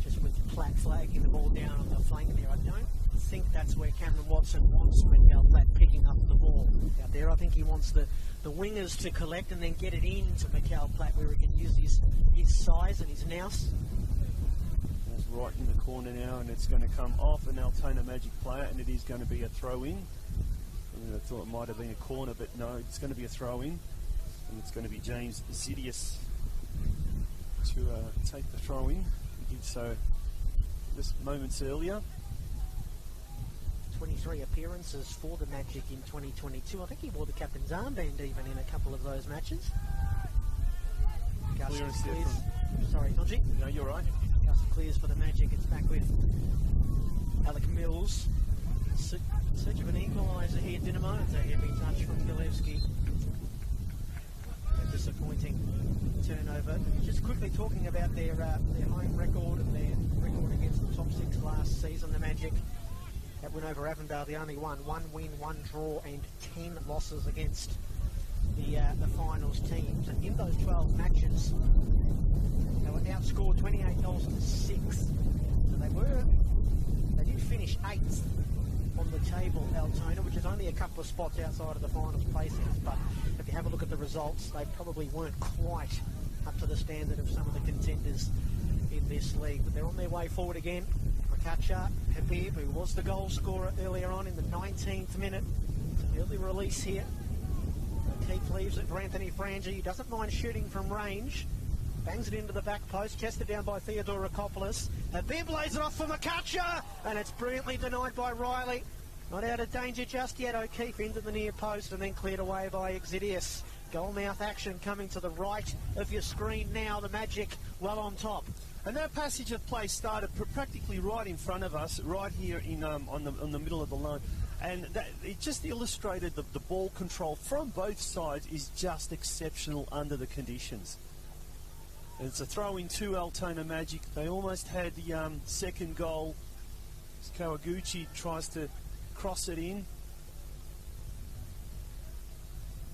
Just with Platt flagging the ball down on the flank there. I don't think that's where Cameron Watson wants Mikal Platt picking up the ball out there. I think he wants the wingers to collect and then get it into Mikal Platt, where he can use his size and his nous. It's right in the corner now, and it's going to come off an Altona Magic player, and it is going to be a throw in. I thought it might have been a corner, but no, it's going to be a throw in, and it's going to be James Zidius to take the throw in. He did so just moments earlier. 23 appearances for the Magic in 2022. I think he wore the captain's armband even in a couple of those matches. Clearance there Sorry, Dodgy. No, you're right. Gus clears for the Magic. It's back with Alec Mills. Search of an equaliser here, Dynamo. It's a heavy touch from Gilevsky. A disappointing turnover. Just quickly talking about their home record and their record against the top 6 last season, the Magic. That win over Avondale, they only won 1 win, 1 draw and 10 losses against the finals teams. And in those 12 matches, they were outscored 28 goals to 6. So they did finish 8th on the table, Altona, which is only a couple of spots outside of the finals places. But if you have a look at the results, they probably weren't quite up to the standard of some of the contenders in this league. But they're on their way forward again. Makacha Habib, who was the goal scorer earlier on in the 19th minute. It's an early release here. Keith leaves it for Anthony Frangi. He doesn't mind shooting from range. Bangs it into the back post, chested down by Theodore Rakopoulos. Habib lays it off for Makacha, and it's brilliantly denied by Riley. Not out of danger just yet. O'Keefe into the near post and then cleared away by Exidius. Goalmouth action coming to the right of your screen now. The Magic well on top. And that passage of play started practically right in front of us, right here in on the middle of the line. And it just illustrated the ball control from both sides is just exceptional under the conditions. And it's a throw-in to Altona Magic. They almost had the second goal. Kawaguchi tries to cross it in.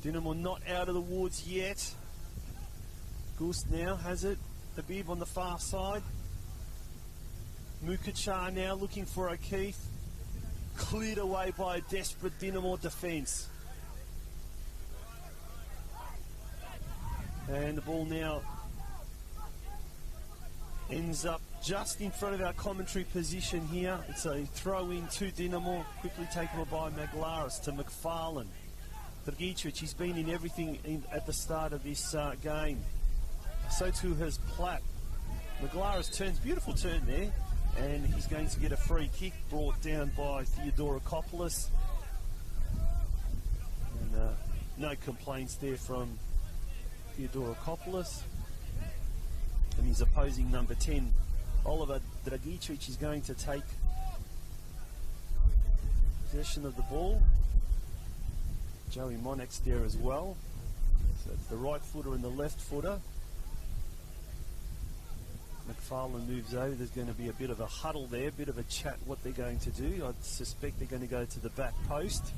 Dinamo not out of the woods yet. Gust now has it. The bib on the far side. Mukachar now looking for O'Keefe. Cleared away by a desperate Dinamo defence. And the ball now ends up just in front of our commentary position here. It's a throw in to Dinamo, quickly taken by Maglaris to McFarlane. Dragicevic, he's been in everything at the start of this game. So too has Platt. Maglaris turns, beautiful turn there, and he's going to get a free kick brought down by Theodorakopoulos. And no complaints there from Theodorakopoulos. And his opposing number 10, Oliver Dragicevic, is going to take possession of the ball. Joey Monak's there as well. So it's the right footer and the left footer. McFarlane moves over. There's going to be a bit of a huddle there, a bit of a chat what they're going to do. I suspect they're going to go to the back post.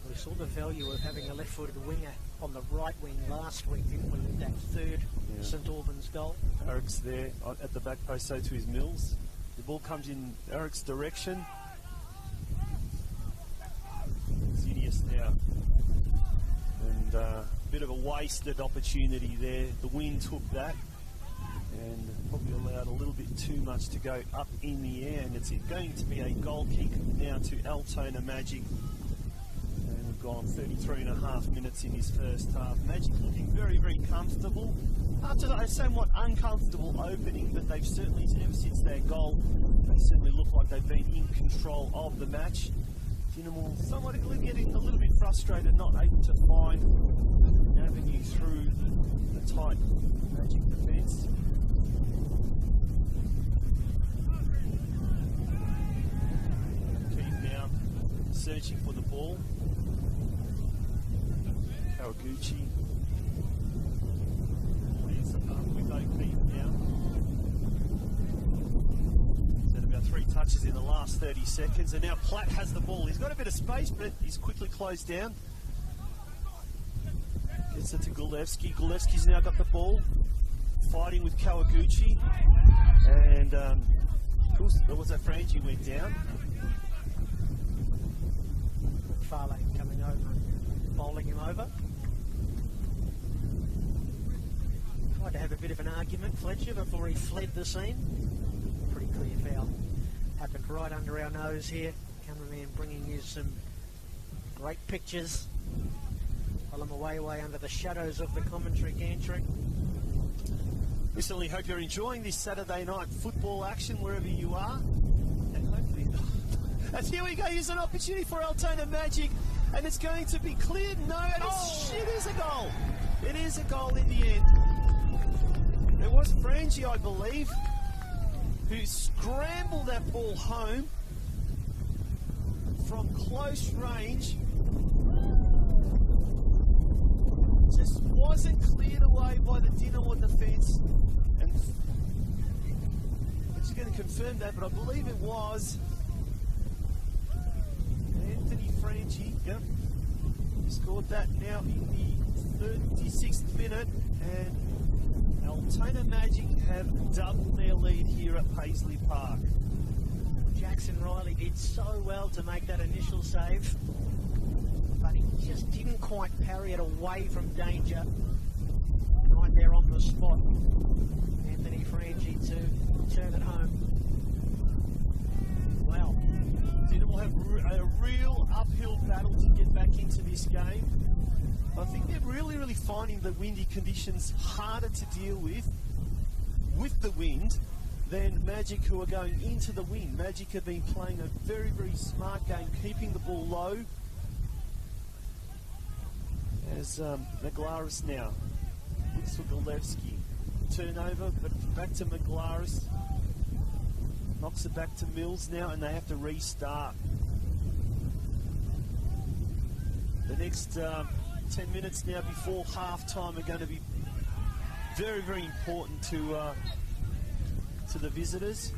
We saw the value of having a left-footed winger on the right wing last week, didn't we, with that third St Albans goal. Eric's there at the back post, so too is Mills. The ball comes in Eric's direction. Zinnius now. And a bit of a wasted opportunity there. The wind took that and probably allowed a little bit too much to go up in the air. And it's going to be a goal kick now to Altona Magic. And we've gone 33.5 minutes in his first half. Magic looking very, very comfortable. After a somewhat uncomfortable opening, but they've certainly, ever since their goal, they certainly look like they've been in control of the match. Dinamo somewhat getting a little bit frustrated, not able to find an avenue through the tight Magic defence. Keith now searching for the ball. Kawaguchi leads up with O'Keefe now. He's had about 3 touches in the last 30 seconds, and now Platt has the ball. He's got a bit of space, but he's quickly closed down. Gets it to Gulevsky. Gulevsky's now got the ball, fighting with Kawaguchi, and of course, there was that Frangie went down. Farlane coming over and bowling him over. Tried to have a bit of an argument, Fletcher, before he fled the scene. Pretty clear foul. Happened right under our nose here. Cameraman bringing you some great pictures while I'm away under the shadows of the commentary gantry. We certainly hope you're enjoying this Saturday night football action wherever you are. And hopefully... And here we go, here's an opportunity for Altona Magic, and it's going to be cleared. No, and it is a goal. It is a goal in the end. It was Frangie, I believe, who scrambled that ball home from close range. Just wasn't cleared away by the Dinamo defence. And I'm just going to confirm that, but I believe it was Anthony Frangie. Yep. Scored that now in the 36th minute, and Altona Magic have doubled their lead here at Paisley Park. Jackson Riley did so well to make that initial save, but he just didn't quite parry it away from danger. Right there on the spot, Anthony Frangie to turn it home. Wow. Dinamo have a real uphill battle to get back into this game. I think they're really finding the windy conditions harder to deal with the wind than Magic, who are going into the wind. Magic have been playing a very smart game, keeping the ball low. As Maglaris now looks for Gulevsky. Turnover, but back to Maglaris. Knocks it back to Mills now, and they have to restart. The next 10 minutes now before half-time are going to be very important to the visitors.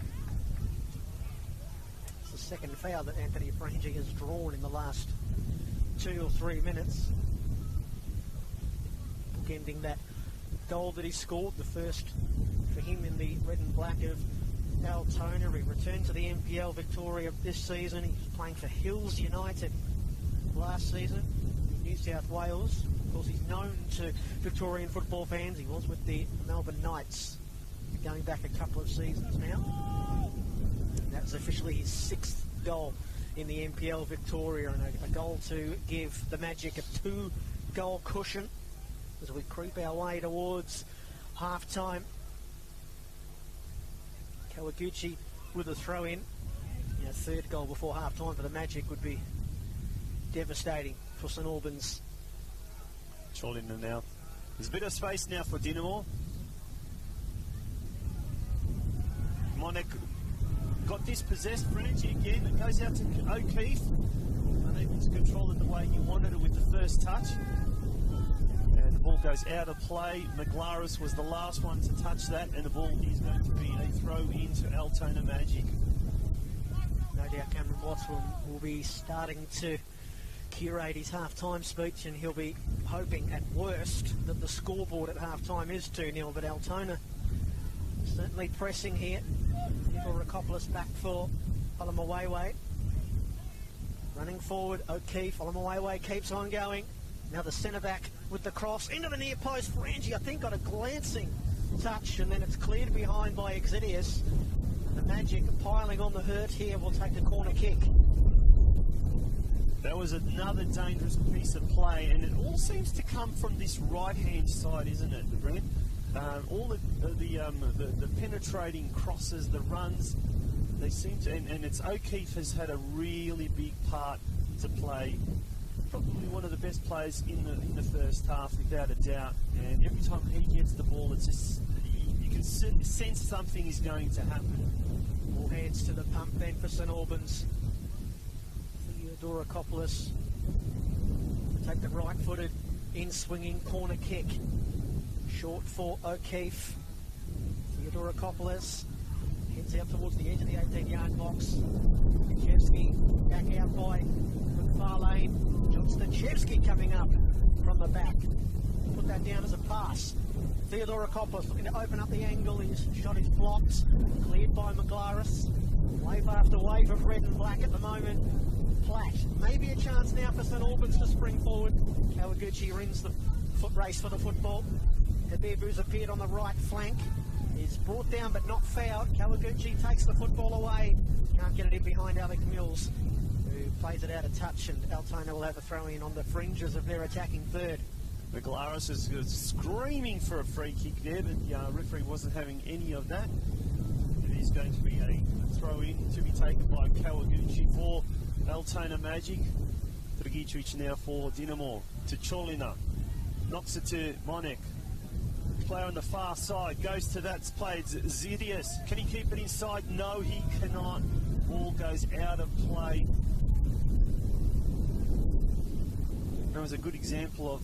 It's the second foul that Anthony Frangie has drawn in the last 2 or 3 minutes. bookending that goal that he scored, the first for him in the red and black of Altona. He returned to the NPL Victoria this season. He was playing for Hills United last season in New South Wales. Of course, he's known to Victorian football fans. He was with the Melbourne Knights going back a couple of seasons now. That's officially his 6th goal in the NPL Victoria, and a goal to give the Magic a 2-goal cushion as we creep our way towards half-time. Kawaguchi with a throw-in. You know, 3rd goal before half-time for the Magic would be devastating for St Albans. Cholina now. There's a bit of space now for Dinamo. Monek got dispossessed for energy again. It goes out to O'Keefe. Unable to control it the way he wanted it with the first touch. And the ball goes out of play. McLaris was the last one to touch that, and the ball is going to be a throw into Altona Magic. No doubt Cameron Watts will be starting to curate his half-time speech, and he'll be hoping at worst that the scoreboard at half-time is 2-0, but Altona certainly pressing here. Rakopoulos back for Olamawewe. Running forward, O'Keefe. Olamawewe keeps on going. Now the centre-back with the cross into the near post. Frangie, I think, got a glancing touch, and then it's cleared behind by Exidius. The Magic piling on the hurt here will take the corner kick. That was another dangerous piece of play, and it all seems to come from this right-hand side, isn't it, Brent? All the penetrating crosses, the runs, they seem to, and it's O'Keefe has had a really big part to play. Probably one of the best players in the first half, without a doubt. And every time he gets the ball, it's just you can sense something is going to happen. All hands to the pump then for St Albans. Rakopoulos take the right-footed in-swinging corner kick. Short for O'Keefe. Rakopoulos heads out towards the edge of the 18-yard box. Chevsky back out by McFarlane. Johnston-Chevsky coming up from the back. Put that down as a pass. Rakopoulos looking to open up the angle. His shot is blocked. Cleared by McLaris. Wave after wave of red and black at the moment. Platt. Maybe a chance now for St Albans to spring forward. Kawaguchi wins the foot race for the football. Habibu's appeared on the right flank. Is brought down but not fouled. Kawaguchi takes the football away. Can't get it in behind Alec Mills, who plays it out of touch, and Altona will have a throw-in on the fringes of their attacking third. McLaris is screaming for a free kick there, but the referee wasn't having any of that. It is going to be a throw-in to be taken by Kawaguchi for Altona Magic. Dragicevic now for Dinamo. To Cholina. Knocks it to Monek. Player on the far side. Goes to that play. It's Zidius. Can he keep it inside? No, he cannot. Ball goes out of play. That was a good example of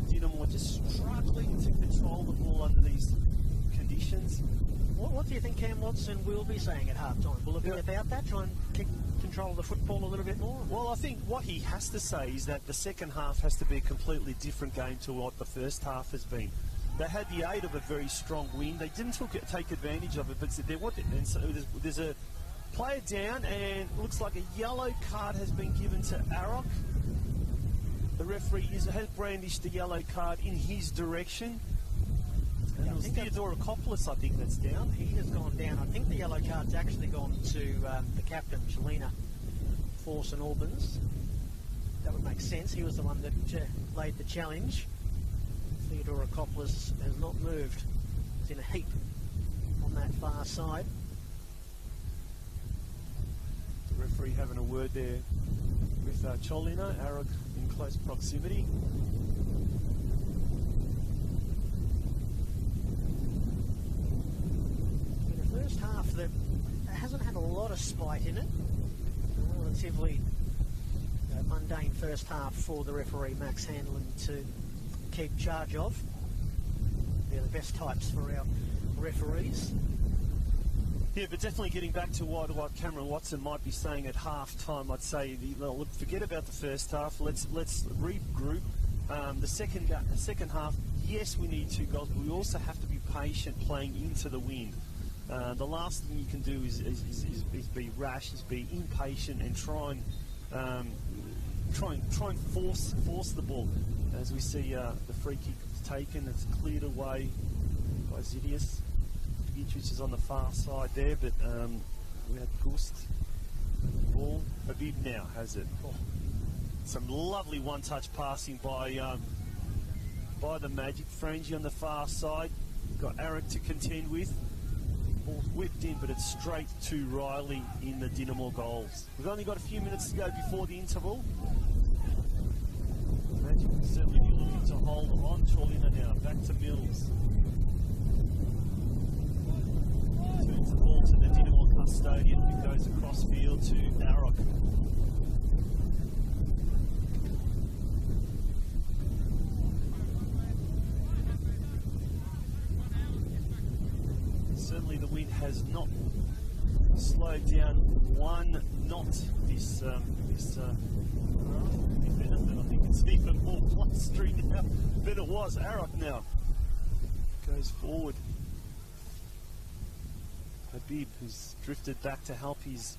Dinamo just struggling to control the ball under these conditions. What do you think Cam Watson will be saying at half-time? Will it be about that? Try and control the football a little bit more? Well, I think what he has to say is that the second half has to be a completely different game to what the first half has been. They had the aid of a very strong wind. They didn't take advantage of it, but and so there's a player down, and it looks like a yellow card has been given to Arok. The referee has brandished the yellow card in his direction. And it was Theodorakopoulos, I think, that's down. He has gone down. I think the yellow card's actually gone to the captain, Cholina, for St Albans. That would make sense. He was the one that laid the challenge. Theodorakopoulos has not moved. He's in a heap on that far side. The referee having a word there with Cholina. Arok in close proximity. First half that hasn't had a lot of spite in it. A relatively mundane first half for the referee Max Hanlon to keep charge of. They're the best types for our referees. Yeah, but definitely getting back to what Cameron Watson might be saying at half time, I'd say, look, forget about the first half. Let's regroup. the second half, yes, we need 2 goals, but we also have to be patient playing into the wind. The last thing you can do is be rash, is be impatient and try and force the ball. As we see the free kick taken, it's cleared away by Zidius. Dimitric is on the far side there, but we had Gust. Ball. Habib now has it. Oh. Some lovely one-touch passing by the Magic. Frangie on the far side. Got Arik to contend with. Ball's whipped in, but it's straight to Riley in the Dinamo goals. We've only got a few minutes to go before the interval. Magic will certainly be looking to hold on. Cholina now. Back to Mills. Turns the ball to the Dinamo custodian, who goes across field to Arik. Certainly the wind has not slowed down one knot this if anything, I think it's even more blustery now than it was. Arik now goes forward. Habib, who's drifted back to help his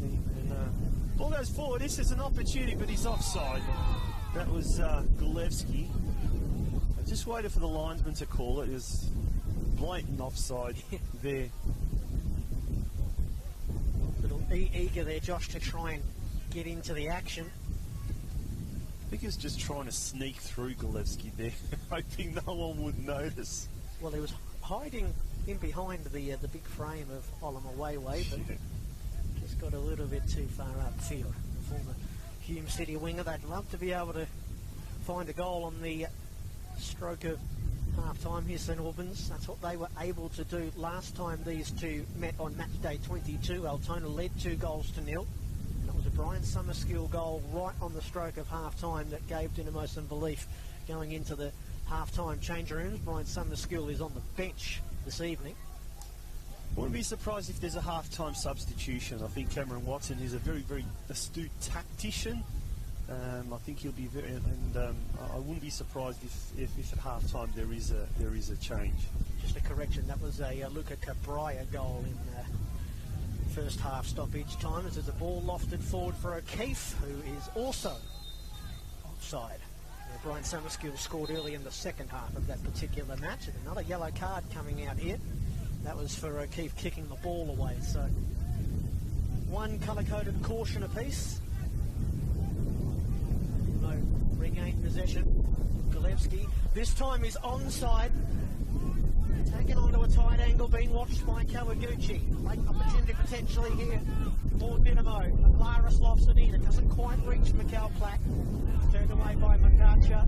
team, and ball goes forward. This is an opportunity, but he's offside. That was Golevsky. I just waited for the linesman to call it. It was blatant offside there. Little eager there, Josh, to try and get into the action. I think he was just trying to sneak through Golevsky there, hoping no one would notice. Well, he was hiding in behind the big frame of Oliver Wayway, but just got a little bit too far upfield. The former Hume City winger, they'd love to be able to find a goal on the stroke of half-time here, St Albans. That's what they were able to do last time these two met on match day 22. Altona led 2-0. And it was a Brian Summerskill goal right on the stroke of half-time that gave Dinamo some belief going into the half-time change rooms. Brian Summerskill is on the bench this evening. Wouldn't be surprised if there's a half-time substitution. I think Cameron Watson is a very, very astute tactician. I think he'll be very, and I wouldn't be surprised if at half-time there is a change. Just a correction, that was a Luca Cabrera goal in first half stoppage time. As there's a ball lofted forward for O'Keefe, who is also offside. Brian Summerskill scored early in the second half of that particular match, and another yellow card coming out here. That was for O'Keefe kicking the ball away. So one colour-coded caution apiece. No regained possession. Golevsky this time is onside. Taken onto a tight angle, being watched by Kawaguchi. Late opportunity potentially here for Dinamo. Laris lofts it in. It doesn't quite reach Mikhail Platt. Turned away by Makacha.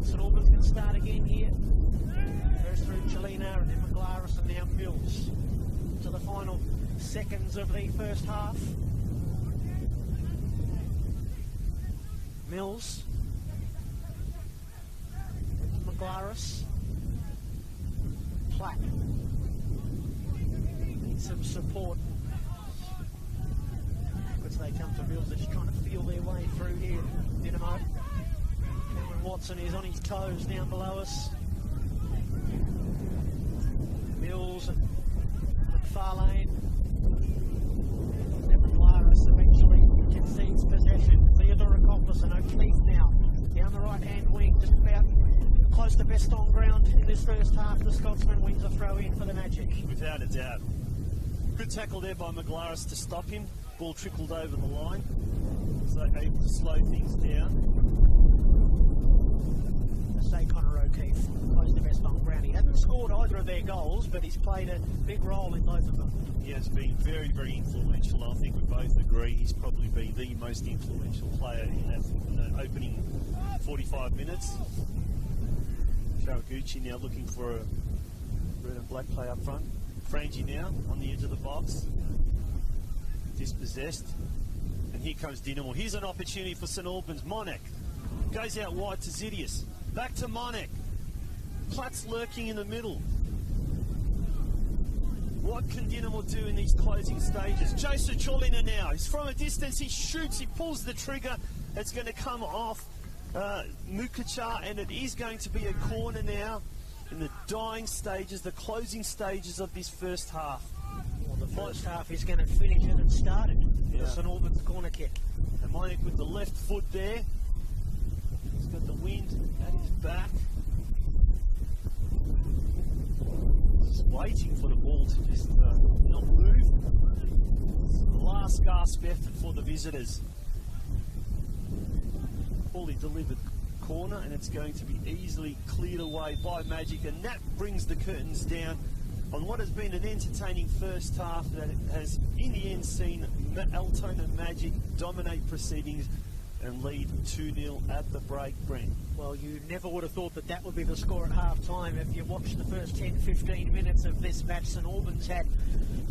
St Albans can start again here. First through Cholina and then McGlaris and now Mills. To the final seconds of the first half. Mills. McGlaris. Platt. Needs some support. As they come to Mills, they're just trying to feel their way through here. Dinamo. Cameron Watson is on his toes down below us. Mills and McFarlane. Then McGlaris eventually concedes possession. Theodore Akopoulos and O'Keefe now down the right-hand wing, just about close to best on ground in this first half. The Scotsman wins a throw in for the Magic. Without a doubt. Good tackle there by McGlaris to stop him. Ball trickled over the line, so they're able to slow things down. Say Connor O'Keefe, close to best on ground. He hasn't scored either of their goals, but he's played a big role in both of them. He has been very, very influential. I think we both agree he's probably been the most influential player in that opening 45 minutes. Kawaguchi now looking for a red and black play up front. Frangie now on the edge of the box. Dispossessed. And here comes Dinamo. Here's an opportunity for St Albans. Monek goes out wide to Zidius. Back to Monek. Platt's lurking in the middle. What can Dinamo do in these closing stages? Joseph Cholina now. He's from a distance. He shoots. He pulls the trigger. It's going to come off Mukacha, and it is going to be a corner now in the dying stages, the closing stages of this first half. Well, the first half is going to finish as it started. The St Albans corner kick. And Monic with the left foot there. He's got the wind at his back. Just waiting for the ball to just not move. It's the last gasp effort for the visitors. Fully delivered corner, and it's going to be easily cleared away by Magic, and that brings the curtains down on what has been an entertaining first half that has in the end seen Altona Magic dominate proceedings and lead 2-0 at the break, Brent. Well, you never would have thought that that would be the score at half-time. If you watched the first 10-15 minutes of this match, St Albans had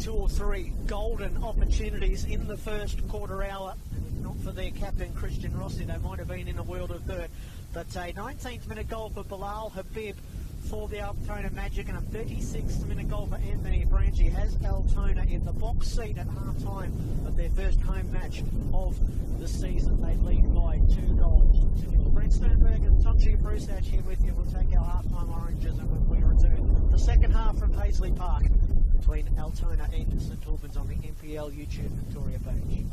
2 or 3 golden opportunities in the first quarter hour. Not for their captain, Christian Rossi, they might have been in a world of hurt. But a 19th minute goal for Bilal Habib for the Altona Magic, and a 36th minute goal for Anthony Branchi has Altona in the box seat at half-time of their first home match of the season. They lead by 2 goals to nil. Brent Sternberg and Tonji Brusach here with you. We'll take our half-time oranges, and when we return, the second half from Paisley Park between Altona and St Albans on the NPL YouTube Victoria page.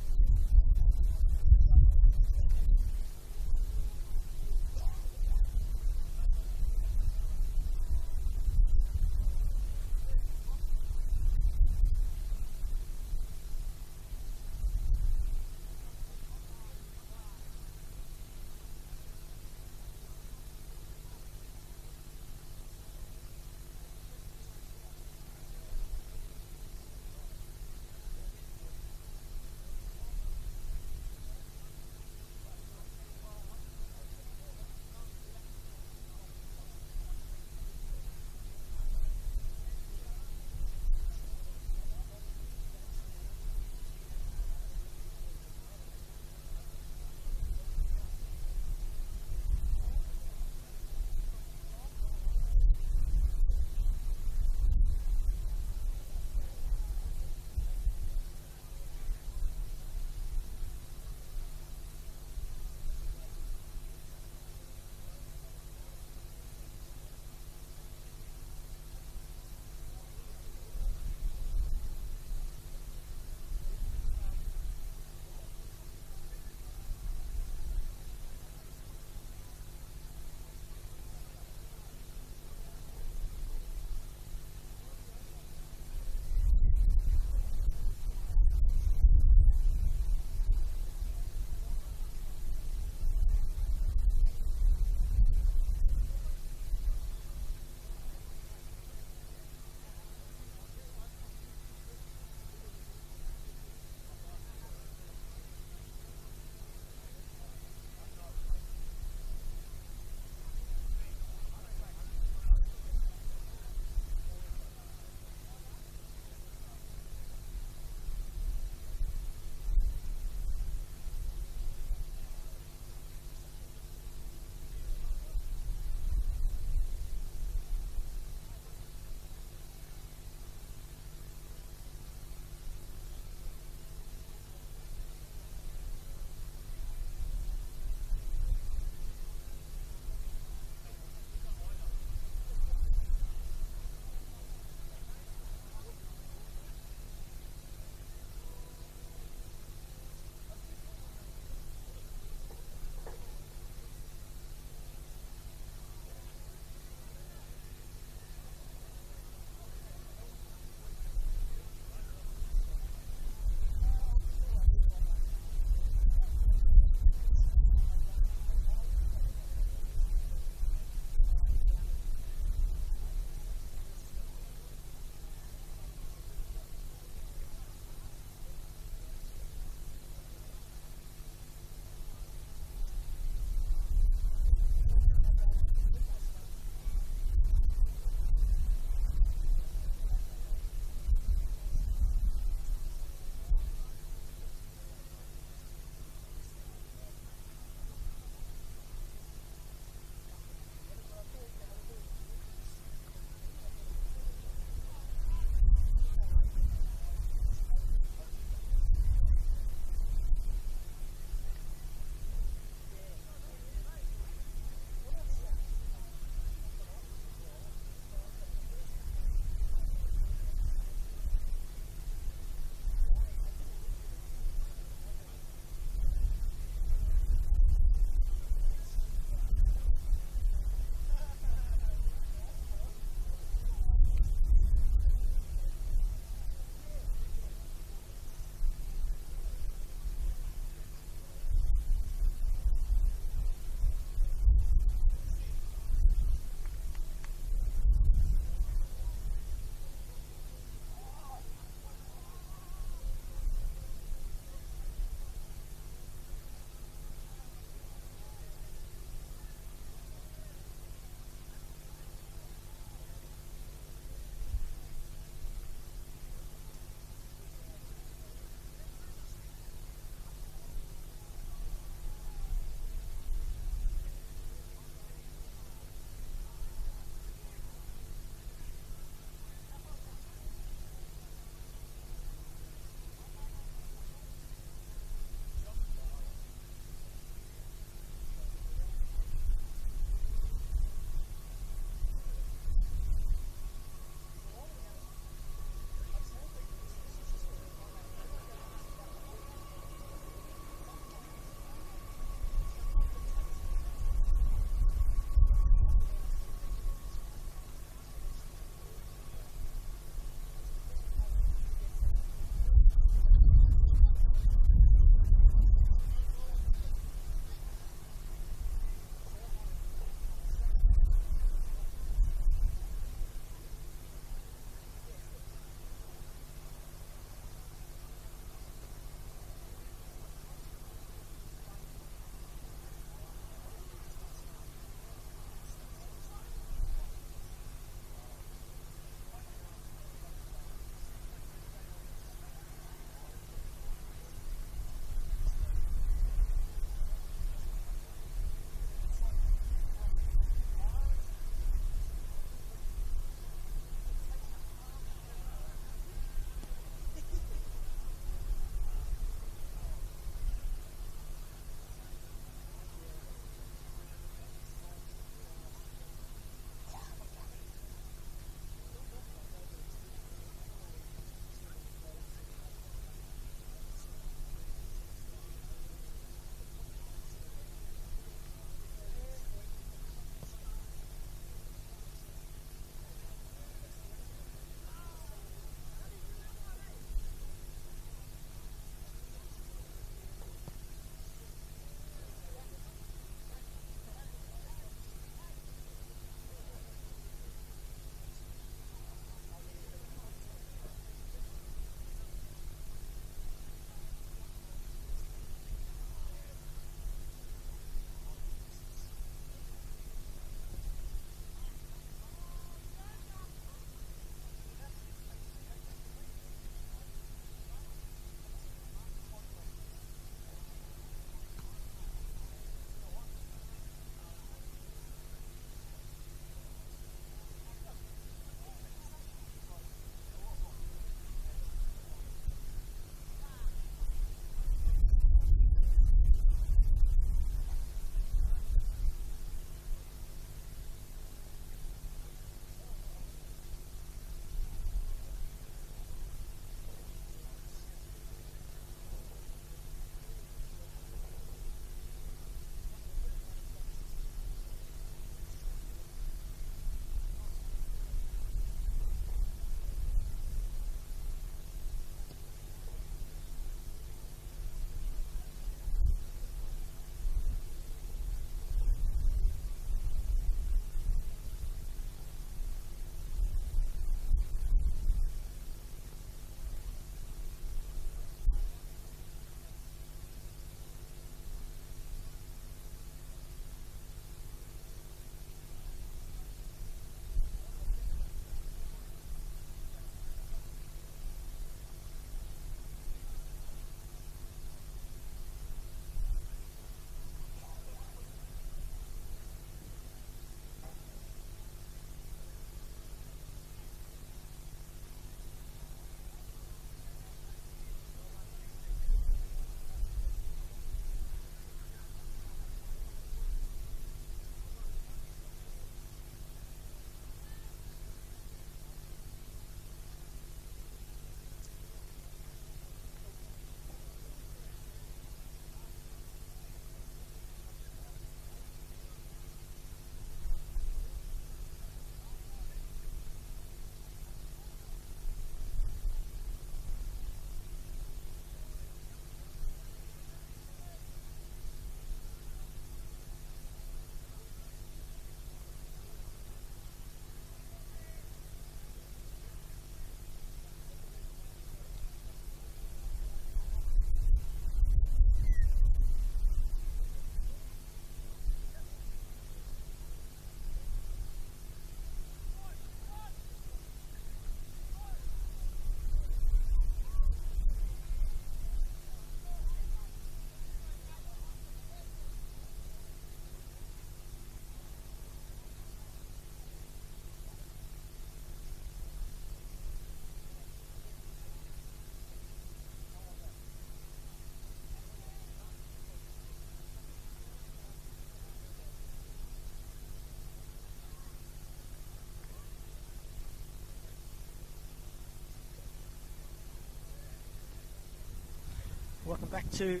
Welcome back to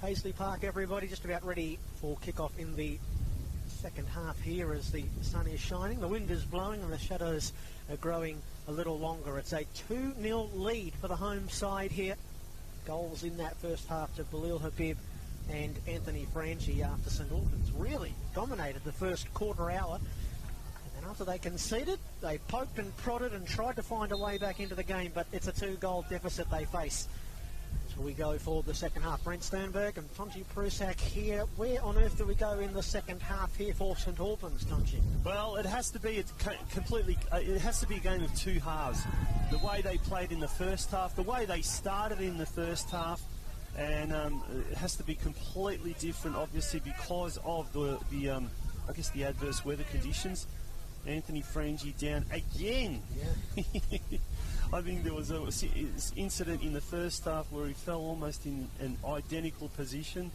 Paisley Park, everybody. Just about ready for kick-off in the second half here as the sun is shining. The wind is blowing and the shadows are growing a little longer. It's a 2-0 lead for the home side here. Goals in that first half to Belil Habib and Anthony Franchi after St Albans really dominated the first quarter hour. And then after they conceded, they poked and prodded and tried to find a way back into the game, but it's a 2-goal deficit they face. So we go for the second half. Brent Sternberg and Tonji Prusak here. Where on earth do we go in the second half here for St Albans, Tonji? Well, it has to be it has to be a game of two halves. The way they played in the first half, the way they started in the first half, and it has to be completely different, obviously, because of the adverse weather conditions. Anthony Frangi down again. Yeah. I think there was an incident in the first half where he fell almost in an identical position.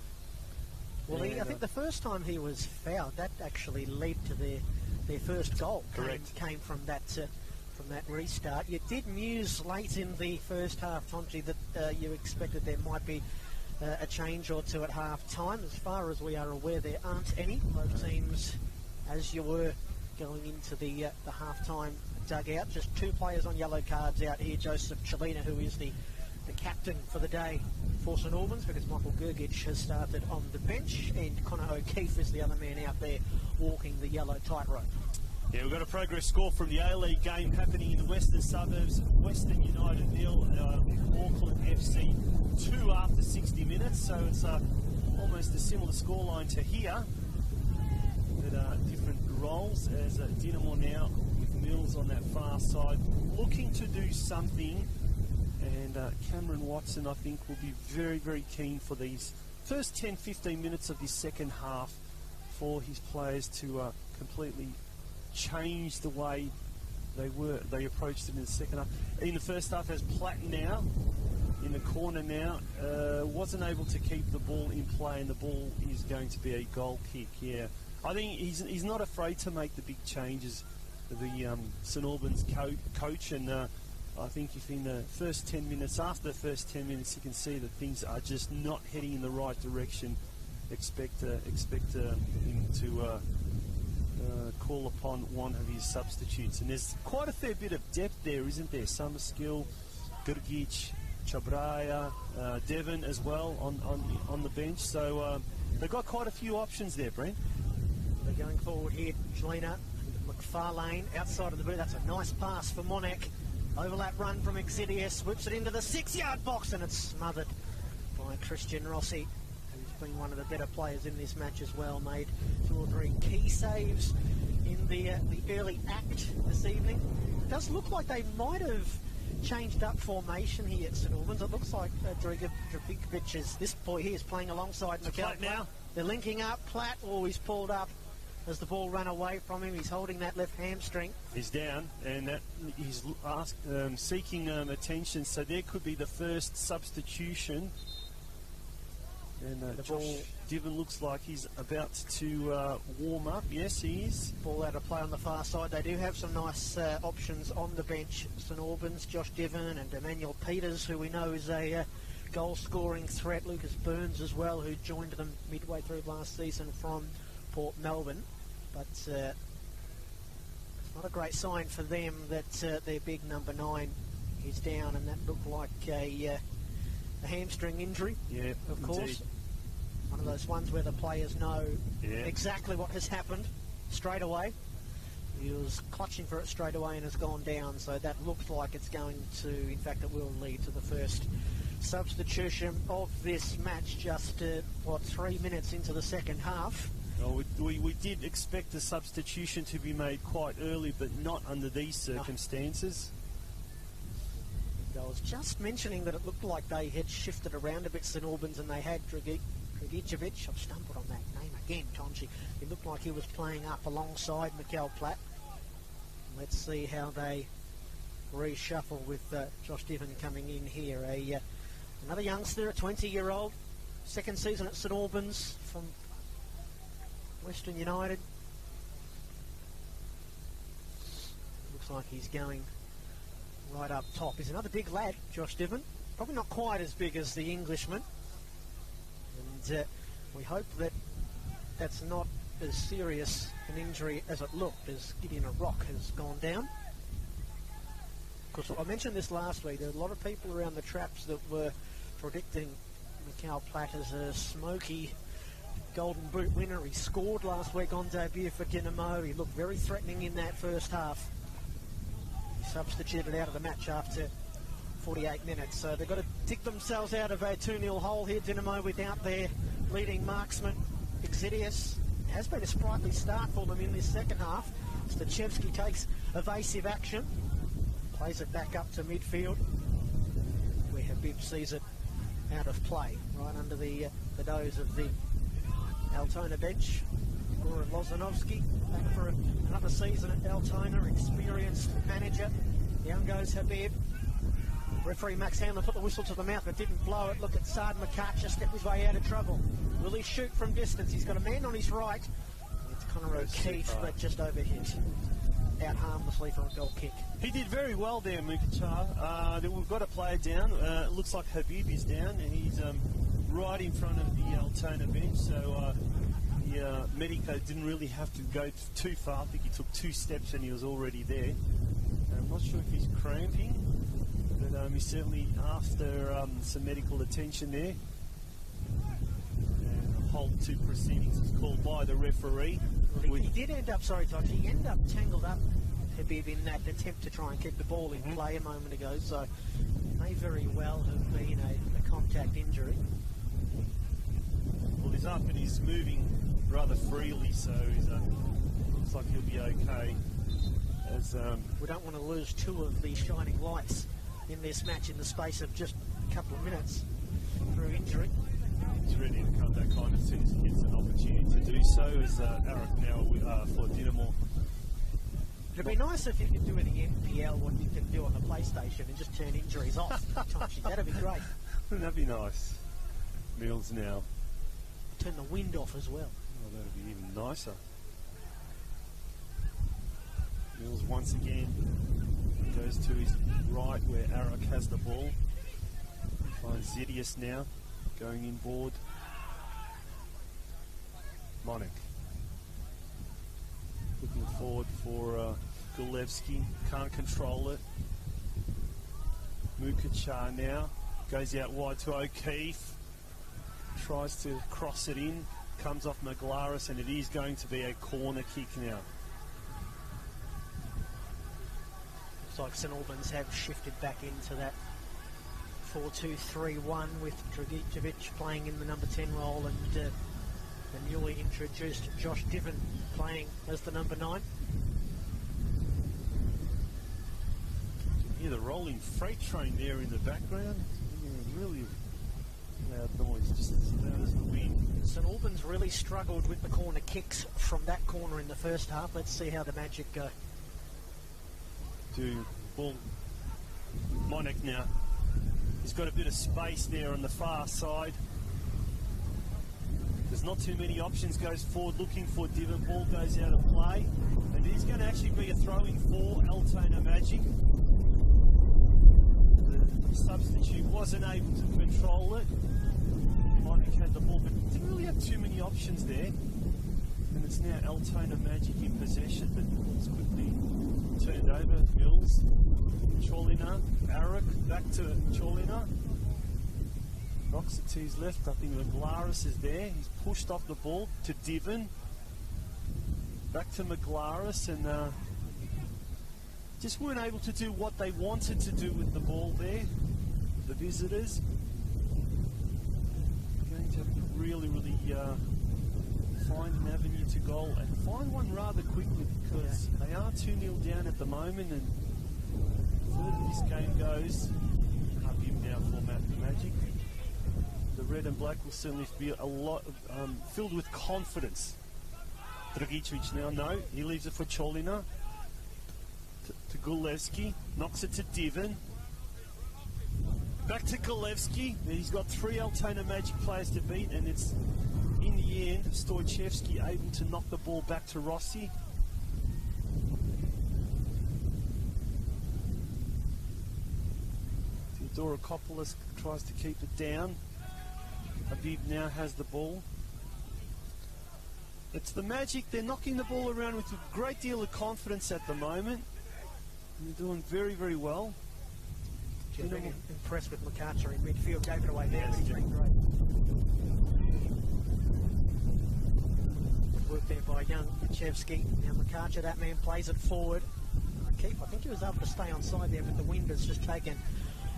Well, I think the first time he was fouled, that actually led to their first goal. Correct. Came from that restart. You did muse late in the first half, Tonji, that you expected there might be a change or two at half time. As far as we are aware, there aren't any. Both teams, as you were going into the half-time dugout. Just two players on yellow cards out here. Joseph Chelina, who is the captain for the day for St Albans, because Michael Gergic has started on the bench, and Connor O'Keefe is the other man out there walking the yellow tightrope. Yeah, we've got a progress score from the A-League game happening in the western suburbs. Western United 0, Auckland FC 2 after 60 minutes, so it's almost a similar scoreline to here. But different roles as Dinamo now with Mills on that far side looking to do something, and Cameron Watson, I think, will be very, very keen for these first 10-15 minutes of this second half for his players to completely change the way they approached it in the second half. In the first half, as Platt now in the corner now, wasn't able to keep the ball in play, and the ball is going to be a goal kick. Yeah, I think he's not afraid to make the big changes. The St Albans coach, and I think if in the first 10 minutes, after the first 10 minutes, you can see that things are just not heading in the right direction, expect him to call upon one of his substitutes. And there's quite a fair bit of depth there, isn't there? Summerskill, Gergic, Chabraya, Devon as well on the bench. So they've got quite a few options there, Brent. They're going forward here. Chelina and McFarlane outside of the boot. That's a nice pass for Monek. Overlap run from Exidius, whips it into the 6-yard box, and it's smothered by Christian Rossi, who's been one of the better players in this match as well. Made 2 or 3 key saves in the early act this evening. It does look like they might have changed up formation here at St Albans. It looks like Dragicevic is, this boy here is playing alongside Mikel now. They're linking up. Platt, he's pulled up as the ball ran away from him. He's holding that left hamstring. He's down, and he's seeking attention, so there could be the first substitution. And Josh Diven looks like he's about to warm up. Yes, he is. Ball out of play on the far side. They do have some nice options on the bench. St Albans, Josh Diven and Emmanuel Peters, who we know is a goal-scoring threat. Lucas Burns as well, who joined them midway through last season from Port Melbourne. But it's not a great sign for them that their big number 9 is down, and that looked like a hamstring injury. Yeah, of course. Indeed. One of those ones where the players know exactly what has happened straight away. He was clutching for it straight away and has gone down, so that looks like it's going to, in fact, it will lead to the first substitution of this match, just 3 minutes into the second half. Well, we did expect the substitution to be made quite early, but not under these circumstances. No. I was just mentioning that it looked like they had shifted around a bit, St Albans, and they had Dragicevic. I've stumbled on that name again, Tonji. It looked like he was playing up alongside Mikel Platt. Let's see how they reshuffle with Josh Diven coming in here. Another youngster, a 20-year-old, second season at St Albans from Western United. Looks like he's going right up top. He's another big lad, Josh Diven. Probably not quite as big as the Englishman. we hope that that's not as serious an injury as it looked, as Gideon Rock has gone down. Of course, I mentioned this last week. There were a lot of people around the traps that were predicting Mikhail Platt as a smoky Golden Boot winner. He scored last week on debut for Dinamo. He looked very threatening in that first half. He substituted out of the match after 48 minutes. So they've got to dig themselves out of a 2-0 hole here. Dinamo without their leading marksman, Exidius. It has been a sprightly start for them in this second half. Stachevski takes evasive action. Plays it back up to midfield, where Habib sees it out of play, right under the nose of the Altona bench. Goran Lozanovsky back for another season at Altona, experienced manager. Down goes Habib. Referee Max Handler put the whistle to the mouth but didn't blow it. Look at Saad Makacha step his way out of trouble. Will he shoot from distance? He's got a man on his right. It's Connor O'Keefe, but just overhit. Out harmlessly for a goal kick. He did very well there, Mukachar. We've got a player down. It looks like Habib is down, and he's right in front of the Altona bench. So Medico didn't really have to go too far. I think he took 2 steps and he was already there. I'm not sure if he's cramping, but he's certainly after some medical attention there. And hold 2 proceedings is called by the referee. He did end up, sorry Todd, he ended up tangled up Habib in that attempt to try and keep the ball in play a moment ago, so it may very well have been a contact injury. Well, he's up and he's moving rather freely, so he's, looks like he'll be okay. As we don't want to lose 2 of the shining lights in this match in the space of just a couple of minutes through injury. He's ready to come back on as soon as he gets an opportunity to do so, as Arak now for Dinamo. It'd be nice if you could do in the NPL what you can do on the PlayStation and just turn injuries off. That'd be great. That'd be nice. Mills now. Turn the wind off as well. Oh, that'd be even nicer. Mills once again goes to his right where Arak has the ball. Finds Zidius now. Going in board. Monik. Looking forward for Gulevsky. Can't control it. Mukachar now. Goes out wide to O'Keefe. Tries to cross it in. Comes off Maglaris, and it is going to be a corner kick now. Looks like St Albans have shifted back into that 4-2-3-1 with Dragicevic playing in the number 10 role and the newly introduced Josh Diven playing as the number 9. Yeah, the rolling freight train there in the background. Yeah, really loud noise, just as loud as the wind. St Albans really struggled with the corner kicks from that corner in the first half. Let's see how the Magic go. To ball. Monik now. He's got a bit of space there on the far side. There's not too many options. Goes forward looking for Diven. Ball goes out of play. And it's going to actually be a throw-in for Altona Magic. The substitute wasn't able to control it. Monik had the ball, but didn't really have too many options there. And it's now Altona Magic in possession, but it's quickly turned over. Mills. Cholina, Arak, back to Cholina. Knocks it to his left. I think Maglaris is there. He's pushed off the ball to Diven. Back to Maglaris, and just weren't able to do what they wanted to do with the ball there. The visitors. Going to have to really find an avenue to goal and find one rather quickly, because they are 2-0 down at the moment, and further this game goes, Habib now for Magic. The red and black will certainly be a lot filled with confidence. Dragicevic now, no, he leaves it for Cholina. To Gulevsky, knocks it to Diven. Back to Gulevsky. He's got 3 Altona Magic players to beat, and it's in the end Stoichevsky able to knock the ball back to Rossi. Theodorakopoulos tries to keep it down. Viv now has the ball. It's the Magic. They're knocking the ball around with a great deal of confidence at the moment. They're doing very, very well. Just being impressed with McArcher in midfield. Gave it away there, but he's been great. Good work there by young Chevsky. Now McArcher, that man, plays it forward. Keith, I think he was able to stay on side there, but the wind has just taken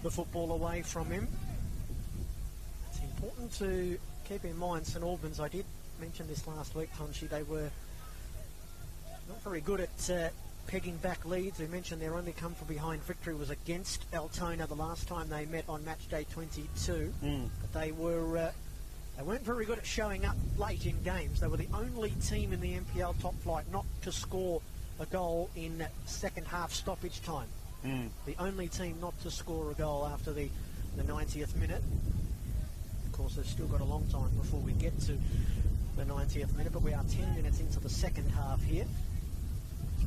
the football away from him. It's important to keep in mind St Albans. I did mention this last week, Tonchi. They were not very good at pegging back leads. We mentioned their only come from behind victory was against Altona the last time they met on match day 22. But they weren't very good at showing up late in games. They were the only team in the NPL top flight not to score a goal in second half stoppage time. The only team not to score a goal after the 90th minute. Of course, they've still got a long time before we get to the 90th minute, but we are 10 minutes into the second half here.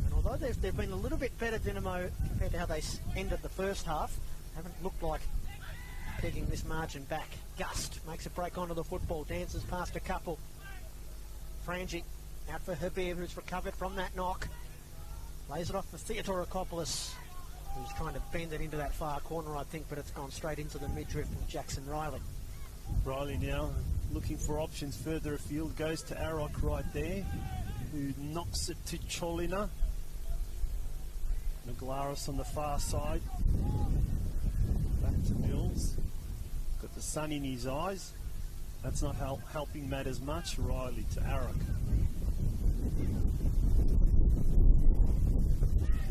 And although they've been a little bit better, Dynamo, compared to how they ended the first half, haven't looked like pegging this margin back. Gust makes a break onto the football, dances past a couple. Frangi out for Habib, who's recovered from that knock. Lays it off for Theodorakopoulos, who's trying to bend it into that far corner, I think, but it's gone straight into the midriff of Jackson Riley. Riley now looking for options further afield, goes to Arok right there, who knocks it to Cholina. Maglaris on the far side. Back to Mills. Got the sun in his eyes. That's not helping matters much. Riley to Arok.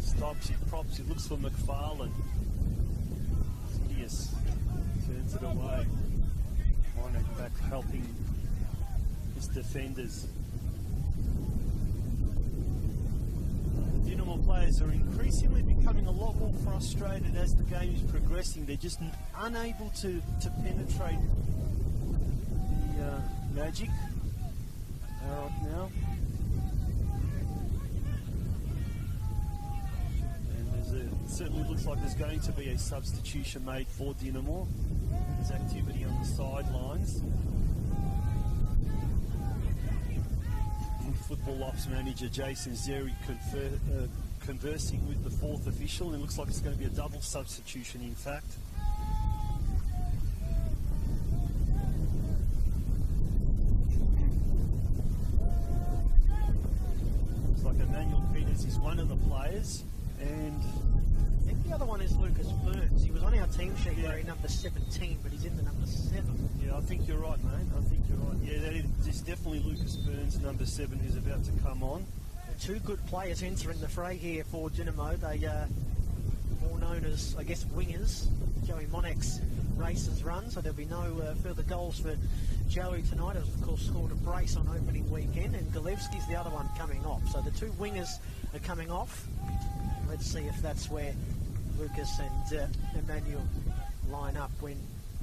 Stops, he props, he looks for McFarlane. Hideous. Turns it away. Monac back helping his defenders. The Dynamo players are increasingly becoming a lot more frustrated as the game is progressing. They're just unable to penetrate the Magic. Arok now. It certainly looks like there's going to be a substitution made for Dynamo. There's activity on the sidelines. Football ops manager Jason Zeri conversing with the fourth official, and it looks like it's going to be a double substitution, in fact. Looks like Emmanuel Peters is one of the players. And I think the other one is Lucas Burns. He was on our team sheet wearing number 17, but he's in the number 7. Yeah, I think you're right, mate. I think you're right. Yeah, that is definitely Lucas Burns, number 7, who's about to come on. Two good players entering the fray here for Dynamo. They are more known as, I guess, wingers. Joey Monek's races run, so there'll be no further goals for Joey tonight. Has, of course, scored a brace on opening weekend, and Galevski's the other one coming off. So the two wingers are coming off. Let's see if that's where Lucas and Emmanuel line up when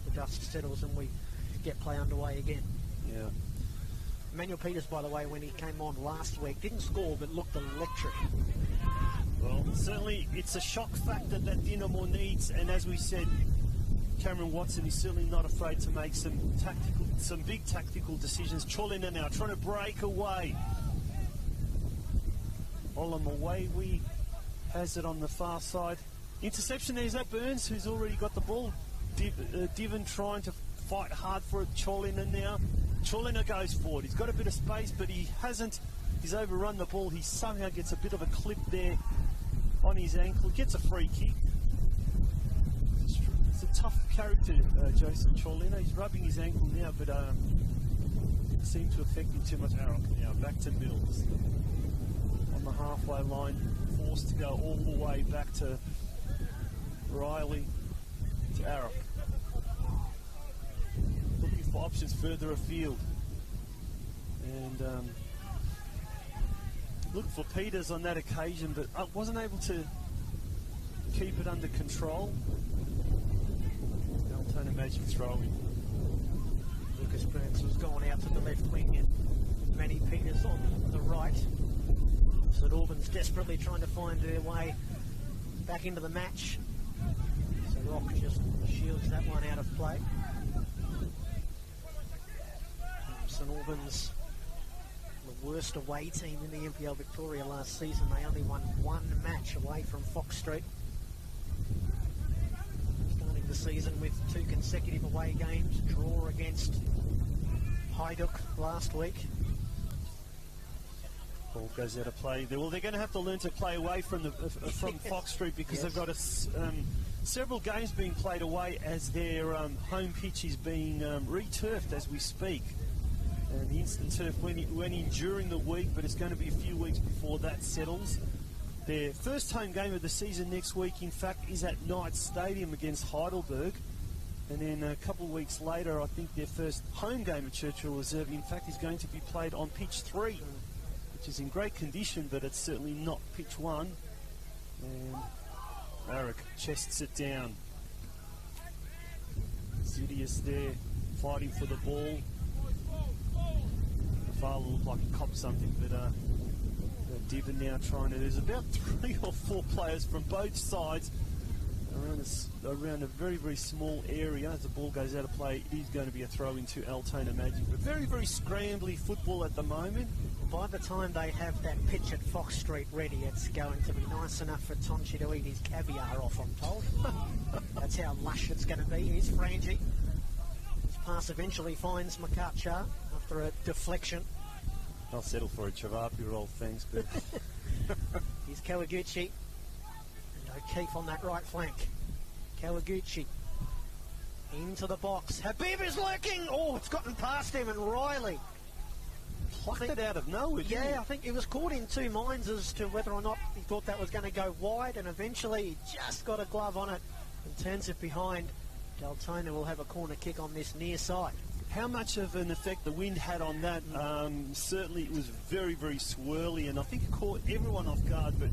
the dust settles and we get play underway again. Yeah. Emmanuel Peters, by the way, when he came on last week, didn't score but looked electric. Well, certainly it's a shock factor that Dynamo needs, and as we said, Cameron Watson is certainly not afraid to make some big tactical decisions. Cholina now trying to break away. Olamawewe has it on the far side. Interception there, is that Burns, who's already got the ball. Divan trying to fight hard for it. Cholina now. Cholina goes forward. He's got a bit of space, but he hasn't. He's overrun the ball. He somehow gets a bit of a clip there on his ankle. Gets a free kick. It's a tough character, Jason Cholina. He's rubbing his ankle now, but it seemed to affect him too much. Arok now back to Mills. On the halfway line. Forced to go all the way back to Riley to Arok. Looking for options further afield. And looked for Peters on that occasion, but wasn't able to keep it under control. Altona Magic throwing. Lucas Burns was gone out to the left wing and Manny Peters on the right. St Albans desperately trying to find their way back into the match. So Rock just shields that one out of play. St Albans, the worst away team in the NPL Victoria last season. They only won one match away from Fox Street. Starting the season with 2 consecutive away games, draw against Hajduk last week. Ball goes out of play. Well, they're going to have to learn to play away from from Fox Street, because they've got several games being played away as their home pitch is being re-turfed as we speak. And the instant turf went in during the week, but it's going to be a few weeks before that settles. Their first home game of the season next week, in fact, is at Knight Stadium against Heidelberg. And then a couple of weeks later, I think their first home game at Churchill Reserve, in fact, is going to be played on pitch 3. Which is in great condition, but it's certainly not pitch 1. And Marek chests it down. Zidius there, fighting for the ball. Fowler looked like he copped something, but Diven now trying to... There's about 3 or 4 players from both sides around a very, very small area. As the ball goes out of play, it is going to be a throw into Altona Magic. But very, very scrambly football at the moment. By the time they have that pitch at Fox Street ready, it's going to be nice enough for Tonchi to eat his caviar off, I'm told. That's how lush it's going to be. Here's Frangie. His pass eventually finds Makacha after a deflection. I'll settle for a Chavapi roll, thanks. But here's Kawaguchi. And O'Keefe on that right flank. Kawaguchi into the box. Habib is lurking. Oh, it's gotten past him, and Riley plucked it out of nowhere. Yeah, I think he was caught in 2 minds as to whether or not he thought that was going to go wide, and eventually he just got a glove on it and turns it behind. Altona will have a corner kick on this near side. How much of an effect the wind had on that? Certainly it was very, very swirly, and I think it caught everyone off guard, but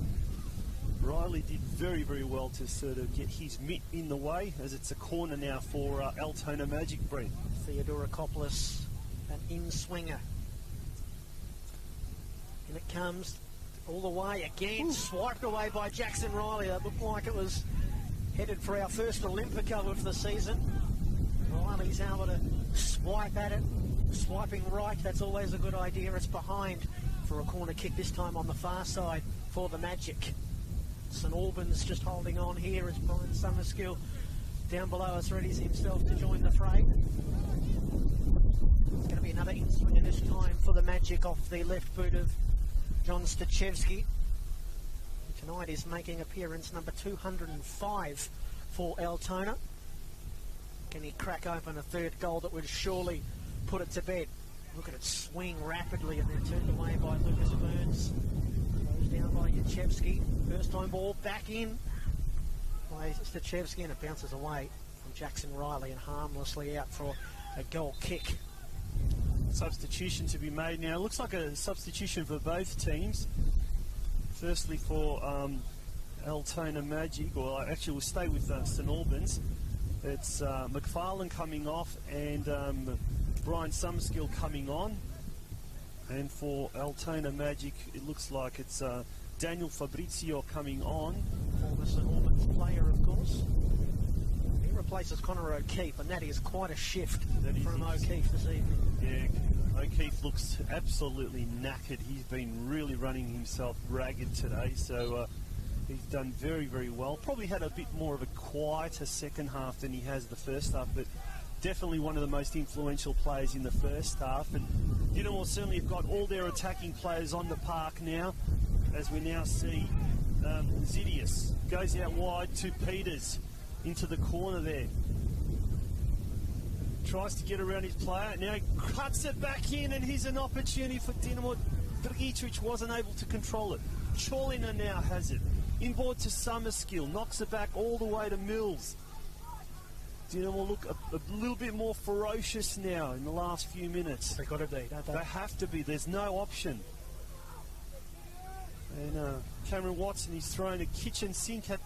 Riley did very, very well to sort of get his mitt in the way, as it's a corner now for Altona Magic, Brent. Theodorakopoulos, an in-swinger. And it comes all the way again, swiped away by Jackson Riley. It looked like it was headed for our first Olympico of the season. Riley's able to swipe at it, swiping right. That's always a good idea. It's behind for a corner kick, this time on the far side for the Magic. St Albans just holding on here as Brian Summerskill down below us readies himself to join the fray. It's going to be another in-swinger this time for the Magic off the left boot of John Stachevski. Tonight is making appearance number 205 for Altona. Can he crack open a third goal that would surely put it to bed? Look at it swing rapidly and then turned away by Lucas Burns. Goes down by Yachevsky. First time ball back in by Stachevski, and it bounces away from Jackson Riley and harmlessly out for a goal kick. Substitution to be made now. Looks like a substitution for both teams. Firstly for Altona Magic, or actually we'll stay with St Albans. It's McFarlane coming off and Brian Summerskill coming on. And for Altona Magic, it looks like it's Daniel Fabrizio coming on. Former St Albans player, of course. He replaces Connor O'Keefe, and that is quite a shift from O'Keefe this evening. Yeah, O'Keefe looks absolutely knackered. He's been really running himself ragged today, so he's done very, very well. Probably had a bit more of a quieter second half than he has the first half, but definitely one of the most influential players in the first half. And you know, we'll certainly have got all their attacking players on the park now, as we now see Zidius goes out wide to Peters into the corner there. Tries to get around his player. Now he cuts it back in, and here's an opportunity for Dinamo. Dragicevic wasn't able to control it. Cholina now has it. Inboard to Summerskill. Knocks it back all the way to Mills. Dinamo look a little bit more ferocious now in the last few minutes. They've got to be, don't they? They have to be. There's no option. And Cameron Watson, he's thrown a kitchen sink at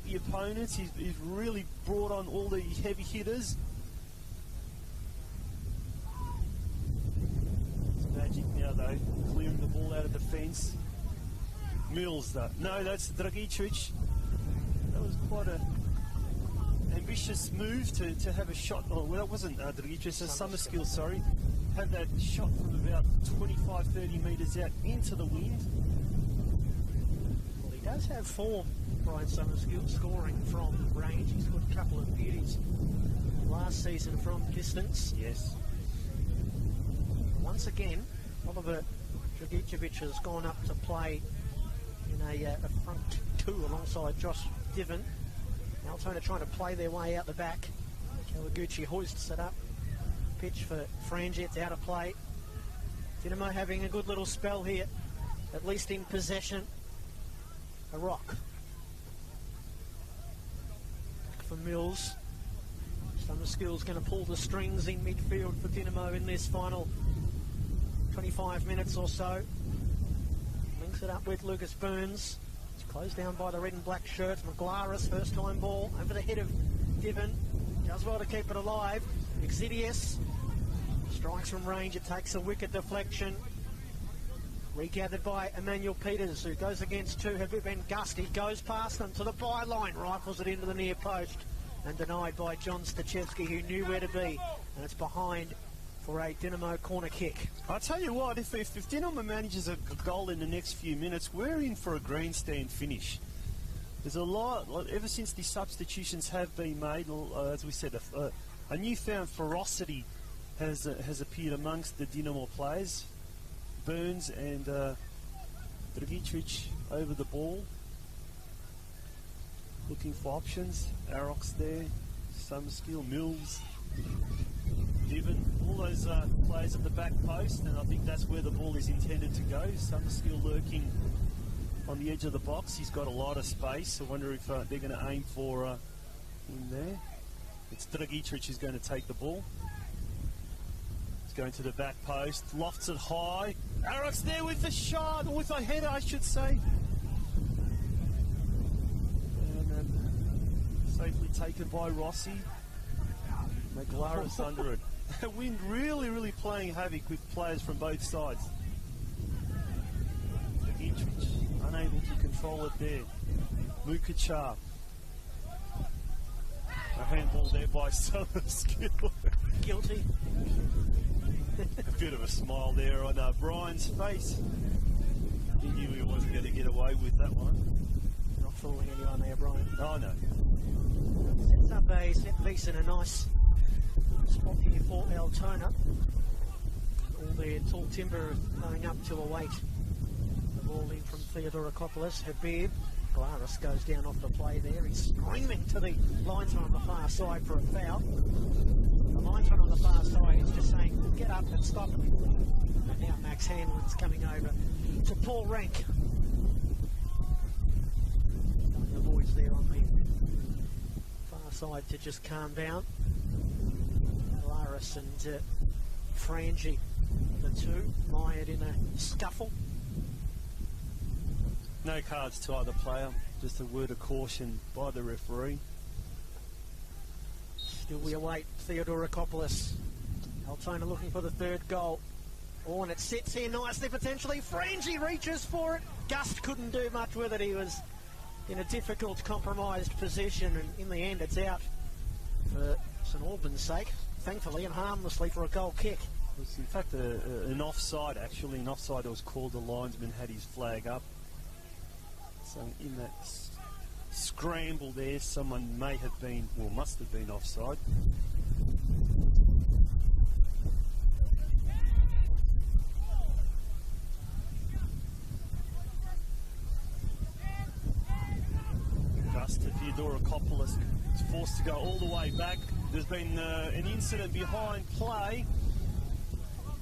the opponents. He's really brought on all the heavy hitters. It's Magic now, though, clearing the ball out of defence. Mills, though. No, that's Dragicevic. That was quite ambitious move to have a shot. Oh, well, that wasn't Dragic, Summerskill, sorry. Had that shot from about 25, 30 metres out into the wind. Well, he does have form, Brian Summerskill, scoring from range. He's got a couple of beauties last season from distance. Yes. Once again, Oliver Dragicevic has gone up to play in a front two alongside Josh Diven. Altona trying to play their way out the back. Kawaguchi hoists it up. Pitch for Frangi, it's out of play. Dinamo having a good little spell here, at least in possession. A rock. Back for Mills. Summerskill's going to pull the strings in midfield for Dinamo in this final 25 minutes or so. Links it up with Lucas Burns. It's closed down by the red and black shirt. Maglaris, first time ball over the head of Diven. Does well to keep it alive. Exidius strikes from range. It takes a wicket deflection. Regathered by Emmanuel Peters, who goes against two. Habib and Gusty goes past them to the byline. Rifles it into the near post and denied by John Stachevski, who knew where to be. And it's behind for a Dinamo corner kick. I'll tell you what, if Dinamo manages a goal in the next few minutes, we're in for a grandstand finish. There's a lot, ever since the substitutions have been made, as we said, a newfound ferocity has appeared amongst the Dinamo players. Burns and Dragicevic over the ball, looking for options. Arrox there, Summerskill, Mills, Diven, all those players at the back post, and I think that's where the ball is intended to go. Summerskill lurking on the edge of the box. He's got a lot of space. I wonder if they're going to aim for in there. It's Dragicevic who's going to take the ball. He's going to the back post, lofts it high. Arrox there with a shot, or with a header, I should say. And then safely taken by Rossi. Maglaris under it. Wind really playing havoc with players from both sides. Dragicevic unable to control it there. Mukacha. A handball there by Summerskill. Guilty. A bit of a smile there on Brian's face. He knew he wasn't going to get away with that one. Not fooling anyone there, Brian. Oh, no. Sets up a set piece in a nice spot here for Altona. All their tall timber going up to await the ball in from Theodorakopoulos. Habib. Glaris goes down off the play there. He's screaming to the linesman on the far side for a foul. The linesman on the far side is just saying, get up and stop it. And now Max Hanlon's coming over to Paul Rank. Telling the boys there on the far side to just calm down. Glaris and Frangi, the two, mired in a scuffle. No cards to either player, just a word of caution by the referee. Still we await Theodorakopoulos. Altona looking for the third goal. Oh, and it sits here nicely potentially. Frangi reaches for it. Gust couldn't do much with it. He was in a difficult, compromised position, and in the end it's out for St Albans' sake, thankfully, and harmlessly for a goal kick. It was in fact an offside, actually. An offside that was called. The linesman had his flag up. So in that scramble there, someone may have been, well, must have been offside. Just Theodorakopoulos is forced to go all the way back. There's been an incident behind play.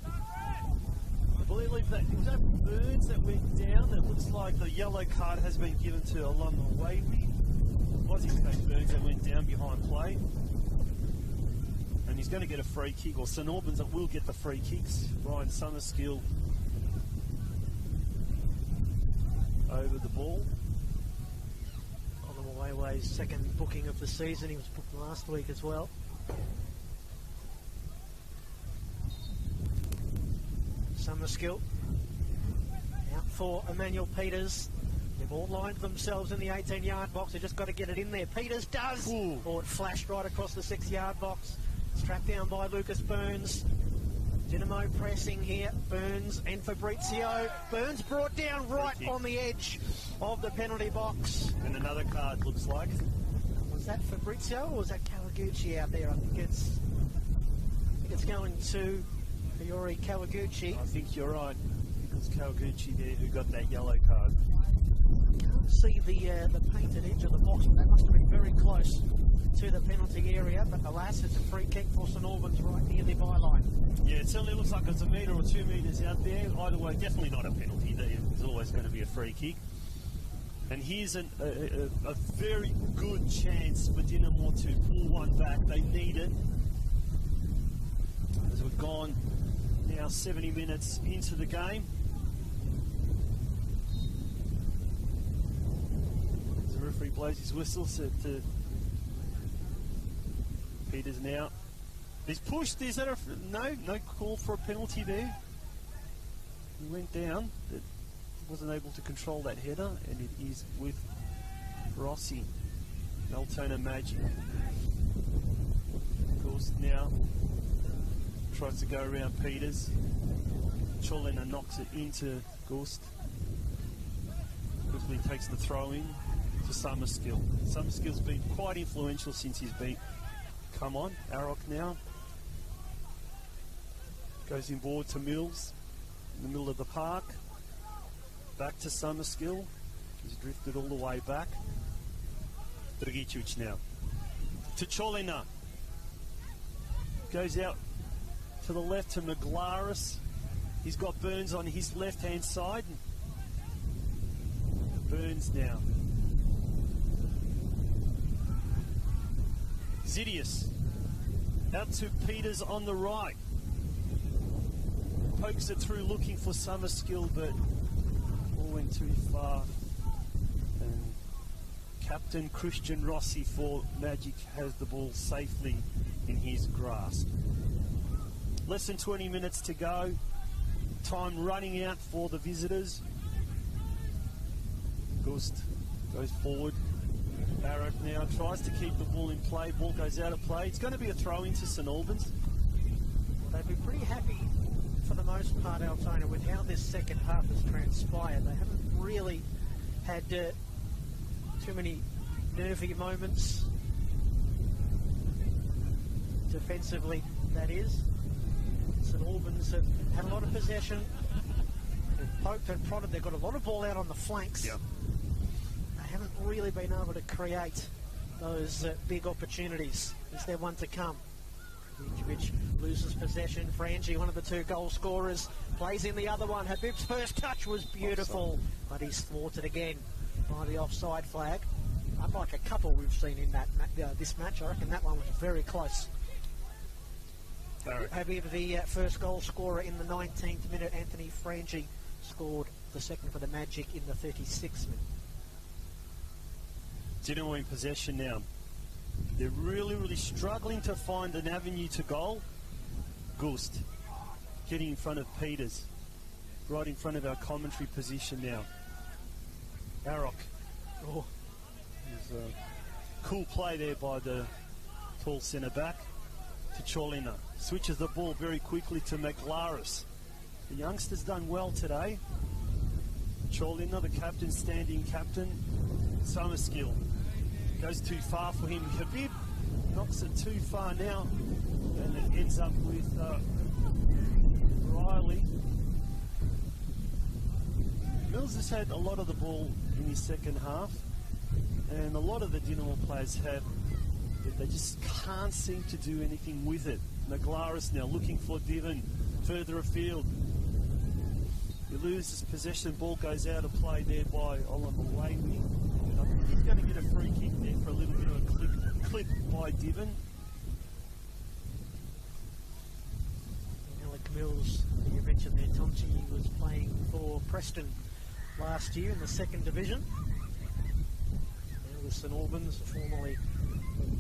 I believe that was that Burns that went down. It looks like the yellow card has been given to Alon Wavy. It was in fact Burns that went down behind play. And he's going to get a free kick, or St Albans that will get the free kicks. Ryan Summerskill over the ball. Oliver Wayway's second booking of the season. He was booked last week as well. Summerskill out for Emmanuel Peters. They've all lined themselves in the 18-yard box. They've just got to get it in there. Peters does. Ooh. Oh, it flashed right across the 6-yard box. It's tracked down by Lucas Burns. Dynamo pressing here. Burns and Fabrizio. Burns brought down right on the edge of the penalty box. And another card, looks like. Was that Fabrizio or was that Kawaguchi out there? I think it's going to Fiore Kawaguchi. I think you're right. It was Kawaguchi there who got that yellow card. Can't see the painted edge of the box, but that must have been very close to the penalty area. But alas, it's a free kick for St Albans right near the byline. Yeah, it certainly looks like it's a metre or 2 metres out there. Either way, definitely not a penalty. There's always going to be a free kick. And here's a very good chance for Dynamo to pull one back. They need it. As we've gone now 70 minutes into the game. As the referee blows his whistle, set to Peters now. He's pushed. Is that no call for a penalty there? He went down. But wasn't able to control that header, and it is with Rossi. Altona Magic. Of course, now tries to go around Peters. Cholena knocks it into Gust. Quickly takes the throw in to Summerskill. Summerskill's been quite influential since he's beat. Come on, Arok now. Goes inboard to Mills in the middle of the park. Back to Summerskill. He's drifted all the way back. Dragicic now. To Cholena. Goes out to the left to Maglaris. He's got Burns on his left-hand side. Burns now. Zidius. Out to Peters on the right. Pokes it through looking for Summerskill, but went too far. And Captain Christian Rossi for Magic has the ball safely in his grasp. Less than 20 minutes to go. Time running out for the visitors. Gust goes forward. Barrett now tries to keep the ball in play. Ball goes out of play. It's going to be a throw into St Albans. They'd be pretty happy for the most part, Altona, with how this second half has transpired. They haven't really had too many nervy moments defensively, that is. St Albans have had a lot of possession. They've poked and prodded. They've got a lot of ball out on the flanks. Yep. They haven't really been able to create those big opportunities. Is there one to come? Vujovic loses possession. Frangi, one of the two goal scorers, plays in the other one. Habib's first touch was beautiful, but he's thwarted again by the offside flag. Unlike a couple we've seen in that this match, I reckon that one was very close. Habib, the first goal scorer in the 19th minute. Anthony Frangi scored the second for the Magic in the 36th minute. Dynamo in possession now. They're really struggling to find an avenue to goal. Gust getting in front of Peters. Right in front of our commentary position now. Arok. Oh, there's a cool play there by the tall centre back to Cholena. Switches the ball very quickly to McLaris. The youngster's done well today. Cholena, the captain, standing captain. Summerskill. Goes too far for him. Habib knocks it too far now, and it ends up with Riley. Mills has had a lot of the ball in his second half, and a lot of the Dynamo players have. They just can't seem to do anything with it. Maglaris now looking for Divan further afield. He loses possession. Ball goes out of play there by Olamawawi. I think he's going to get a free kick there for a little bit of a clip by Divan. Alec Mills, you mentioned there, Tonchi, was playing for Preston last year in the second division. Now with St Albans, formerly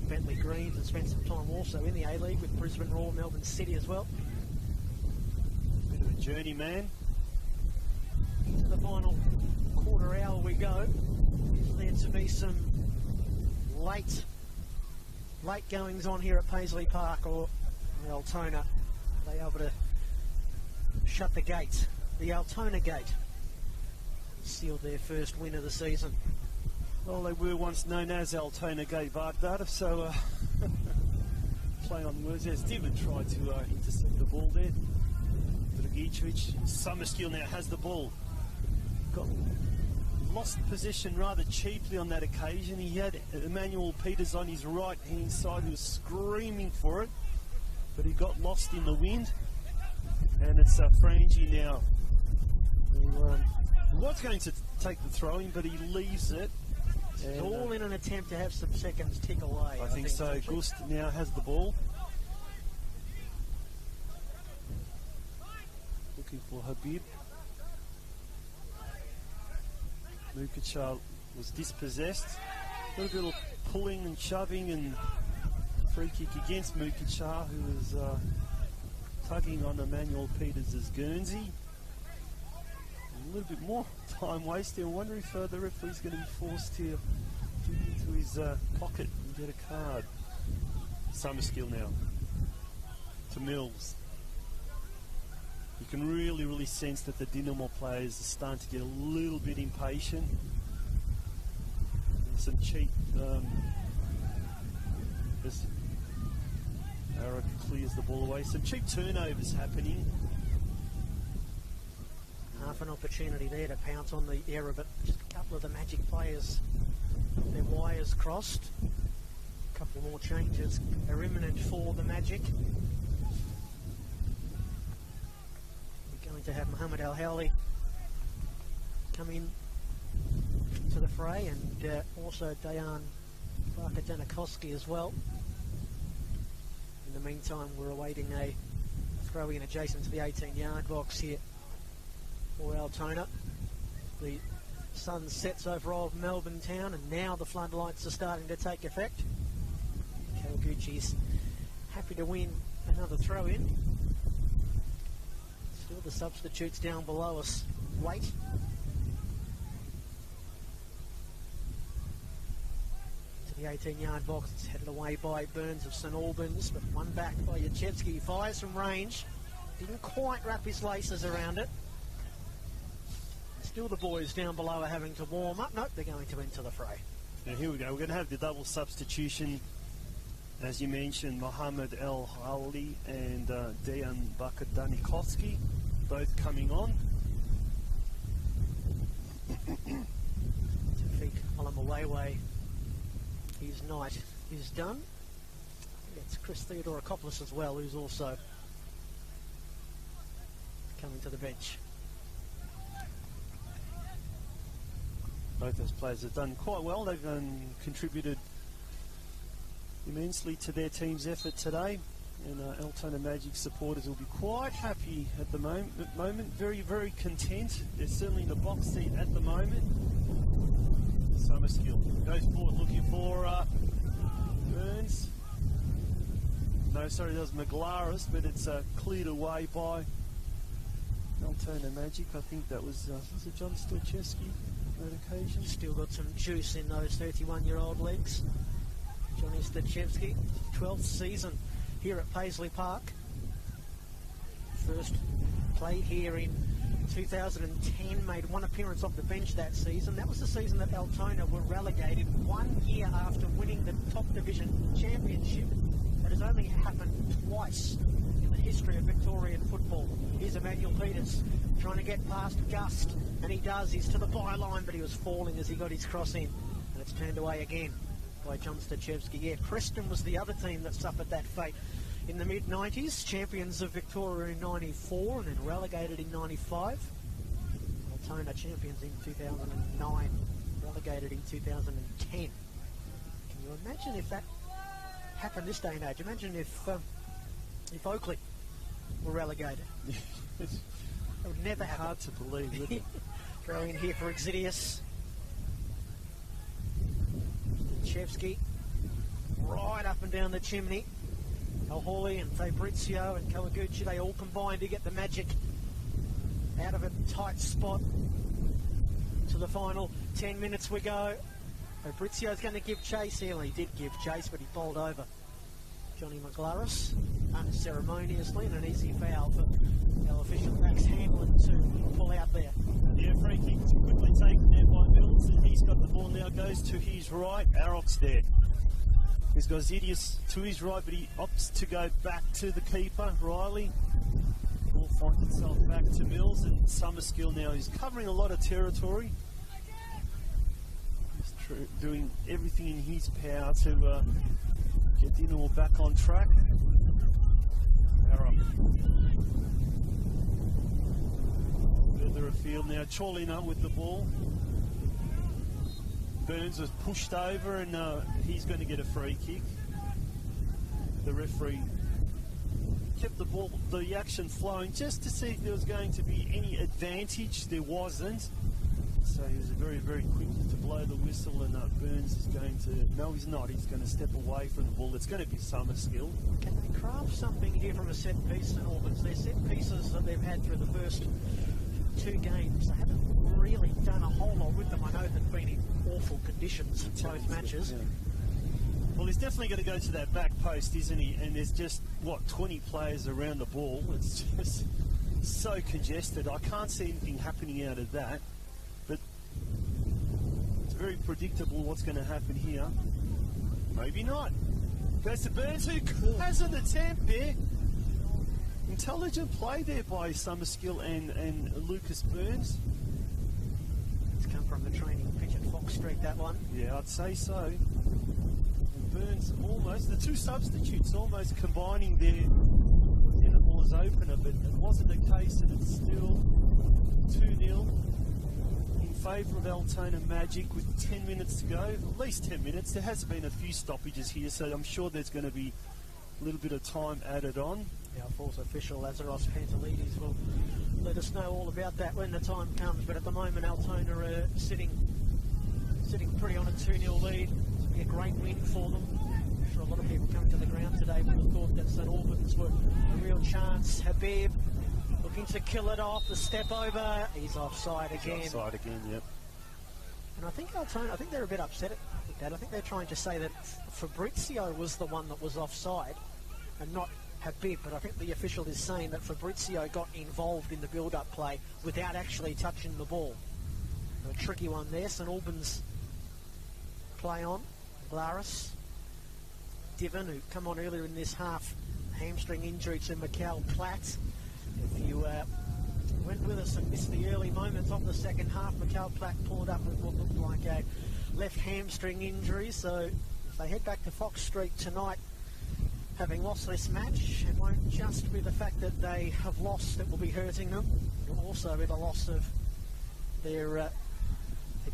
Bentley Greens, and spent some time also in the A-League with Brisbane Roar, Melbourne City as well. Bit of a journeyman. Into the final quarter hour we go. Is there to be some late goings on here at Paisley Park or Altona? Are they able to shut the gate, the Altona gate, sealed their first win of the season? Well, they were once known as Altona Gate Baghdad, so play on words there. Steven tried to intercept the ball there. Dragicevic, Summerskill now has the ball. Lost possession rather cheaply on that occasion. He had Emmanuel Peters on his right hand side who was screaming for it, but he got lost in the wind. And it's Frangie now, who was going to take the throw-in, but he leaves it. It's all in an attempt to have some seconds tick away. I think so. Gust now has the ball. Looking for Habib. Mukichar was dispossessed. A little bit of pulling and shoving, and free kick against Mukichar, who was tugging on Emmanuel Peters' Guernsey. A little bit more time wasted. I wonder if the referee's going to be forced to dig into his pocket and get a card. Summerskill now to Mills. You can really sense that the Dinamo players are starting to get a little bit impatient. And some cheap as Arak clears the ball away. Some cheap turnovers happening. Half an opportunity there to pounce on the error, but just a couple of the Magic players, their wires crossed. A couple more changes are imminent for the Magic. We're going to have Mohamed Al Howley come in to the fray, and also Dejan Barka-Danikowski as well. In the meantime, we're awaiting a throw-in adjacent to the 18-yard box here for Altona. The sun sets over old Melbourne town, and now the floodlights are starting to take effect. Kawaguchi's happy to win another throw-in. Still the substitutes down below us wait. To the 18-yard box, it's headed away by Burns of St Albans, but one back by Yachevsky. Fires from range. Didn't quite wrap his laces around it. Still the boys down below are having to warm up. Nope, they're going to enter the fray. Now here we go. We're going to have the double substitution. As you mentioned, Mohamed El Hawli and Dejan Barka-Danikowski both coming on. Tafik Olamawewe, his night is done. It's Chris Theodorakopoulos as well, who's also coming to the bench. Both those players have done quite well. They've contributed immensely to their team's effort today, and Altona Magic supporters will be quite happy at the moment. Very content. They're certainly in the box seat at the moment. Summerskill goes forward looking for Burns. No, sorry, that was Maglaris, but it's cleared away by Altona Magic. I think that was it John Stojewski? Occasion. Still got some juice in those 31-year-old legs. Johnny Stachevsky, 12th season here at Paisley Park. First played here in 2010, made one appearance off the bench that season. That was the season that Altona were relegated 1 year after winning the top division championship. That has only happened twice in the history of Victorian football. Here's Emmanuel Peters trying to get past Gust, and he does. He's to the byline, but he was falling as he got his cross in, and it's turned away again by John Stachevsky. Yeah, Preston was the other team that suffered that fate in the mid-90s, champions of Victoria in 94 and then relegated in 95. Altona champions in 2009, relegated in 2010. Can you imagine if that happened this day and age? Imagine if Oakley were relegated. It would never happen. Hard to believe, would it? Throw in here for Exidius. Chevsky right up and down the chimney. Alhorley and Fabrizio and Kawaguchi, they all combined to get the Magic out of a tight spot. to the final 10 minutes we go. Fabrizio's going to give chase here. Well, he did give chase, but he bowled over Johnny McGlarus unceremoniously, and an easy foul for our official Max Hamlin to pull out there. Yeah, free kick is quickly taken there by Mills, and he's got the ball now, goes to his right. Arrock's there. He's got Zidius to his right, but he opts to go back to the keeper, Riley. Ball finds itself back to Mills, and Summerskill now is covering a lot of territory. He's doing everything in his power to get Dinamo back on track. Arrock. Further afield now, Cholina with the ball. Burns was pushed over, and he's going to get a free kick. The referee kept the action flowing just to see if there was going to be any advantage. There wasn't. So he was very, very quick to blow the whistle, and Burns is going to... No, he's not. He's going to step away from the ball. It's going to be Summerskill. Can they craft something here from a set piece in Albans? They're set pieces that they've had through the first 2 games. They haven't really done a whole lot with them. I know they've been in awful conditions in both matches. Yeah. Well, he's definitely going to go to that back post, isn't he? And there's just, 20 players around the ball. It's just so congested. I can't see anything happening out of that. But it's very predictable what's going to happen here. Maybe not. Goes to Burns, who has an attempt there. Intelligent play there by Summerskill and Lucas Burns. It's come from the training pitch at Fox Street, that one. Yeah, I'd say so. And Burns almost, the 2 substitutes almost combining their interval as opener, but it wasn't the case, and it's still 2-0 in favour of Altona Magic with 10 minutes to go, at least 10 minutes. There has been a few stoppages here, so I'm sure there's going to be a little bit of time added on. Our fourth official, Lazaros Pantelides, will let us know all about that when the time comes. But at the moment, Altona are sitting pretty on a 2-0 lead. It'll be a great win for them. I'm sure a lot of people coming to the ground today would have thought that St Albans were a real chance. Habib looking to kill it off. The step over. He's offside again. He's offside again, yep. And I think Altona, they're a bit upset at that. I think they're trying to say that Fabrizio was the one that was offside and not Habib, but I think the official is saying that Fabrizio got involved in the build-up play without actually touching the ball. A tricky one there. St Albans play on. Glaris. Divan, who come on earlier in this half, hamstring injury to Mikhail Platt. If you went with us and missed the early moments of the second half, Mikhail Platt pulled up with what looked like a left hamstring injury. So if they head back to Fox Street tonight, having lost this match, it won't just be the fact that they have lost that will be hurting them. It will also be the loss of their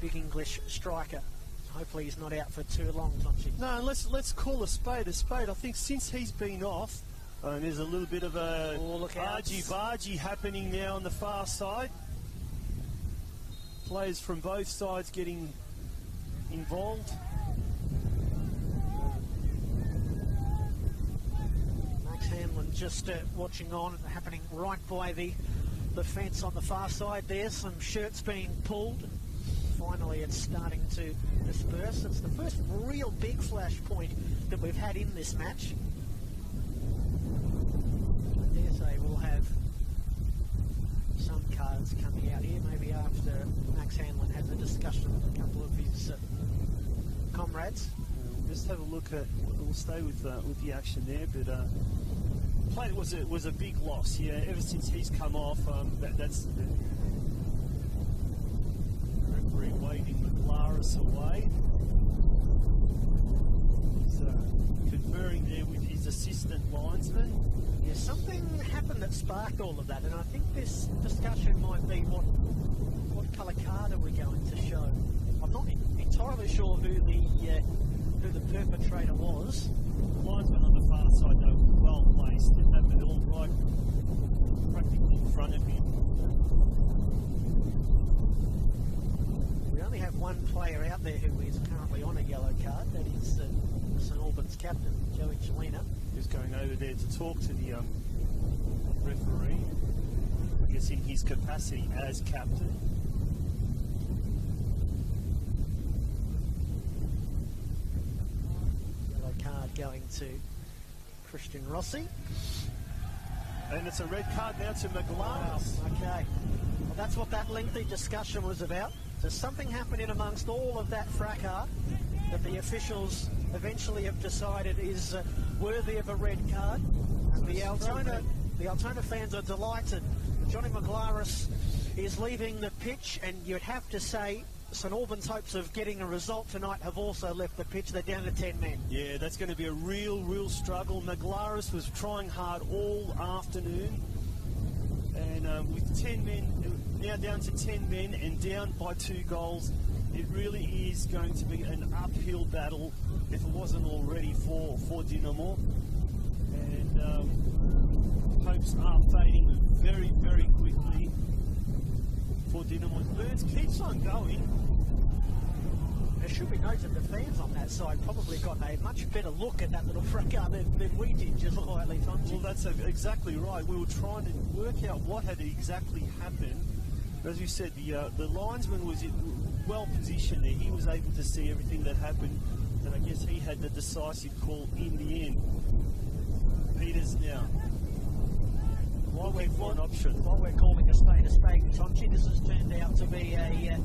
big English striker. Hopefully he's not out for too long, Tonchi. No, let's call a spade a spade. I think since he's been off, there's a little bit of a argy-bargy happening now on the far side. Players from both sides getting involved. Hamlin just watching on, happening right by the fence on the far side there. Some shirts being pulled. Finally, it's starting to disperse. It's the first real big flashpoint that we've had in this match. I dare say we'll have some cards coming out here, maybe after Max Hamlin has a discussion with a couple of his comrades. We'll just have a look at. We'll stay with the action there, but. Play was a big loss, yeah. Ever since he's come off, that's the referee waving McGlarus away. He's conferring there with his assistant linesman. Yeah, something happened that sparked all of that, and I think this discussion might be what colour card are we going to show. I'm not entirely sure who the perpetrator was. The linesman on the far side, though, well placed to have it all right practically in front of him. We only have one player out there who is currently on a yellow card. That is the St Albans captain, Joey Cholina. Who's going over there to talk to the referee, I guess in his capacity as captain. going to Christian Rossi. And it's a red card now to McLaren. Okay. Well, that's what that lengthy discussion was about. There's something happening amongst all of that fracas that the officials eventually have decided is worthy of a red card. And the Altona fans are delighted. Johnny McLaren is leaving the pitch, and you'd have to say St Albans' hopes of getting a result tonight have also left the pitch. They're down to 10 men. Yeah, that's going to be a real struggle. McLaren was trying hard all afternoon, and with 10 men, now down to 10 men and down by 2 goals, it really is going to be an uphill battle, if it wasn't already, for Dinamo. And hopes are fading very quickly for Dinamo. Burns keeps on going. It should be noted the fans on that side probably got a much better look at that little fracas than we did just quietly. Well, that's exactly right. We were trying to work out what had exactly happened. As you said, the linesman was well positioned there. He was able to see everything that happened, and I guess he had the decisive call in the end. Peters now. While we're calling a spade, Tonchi, this has turned out to be a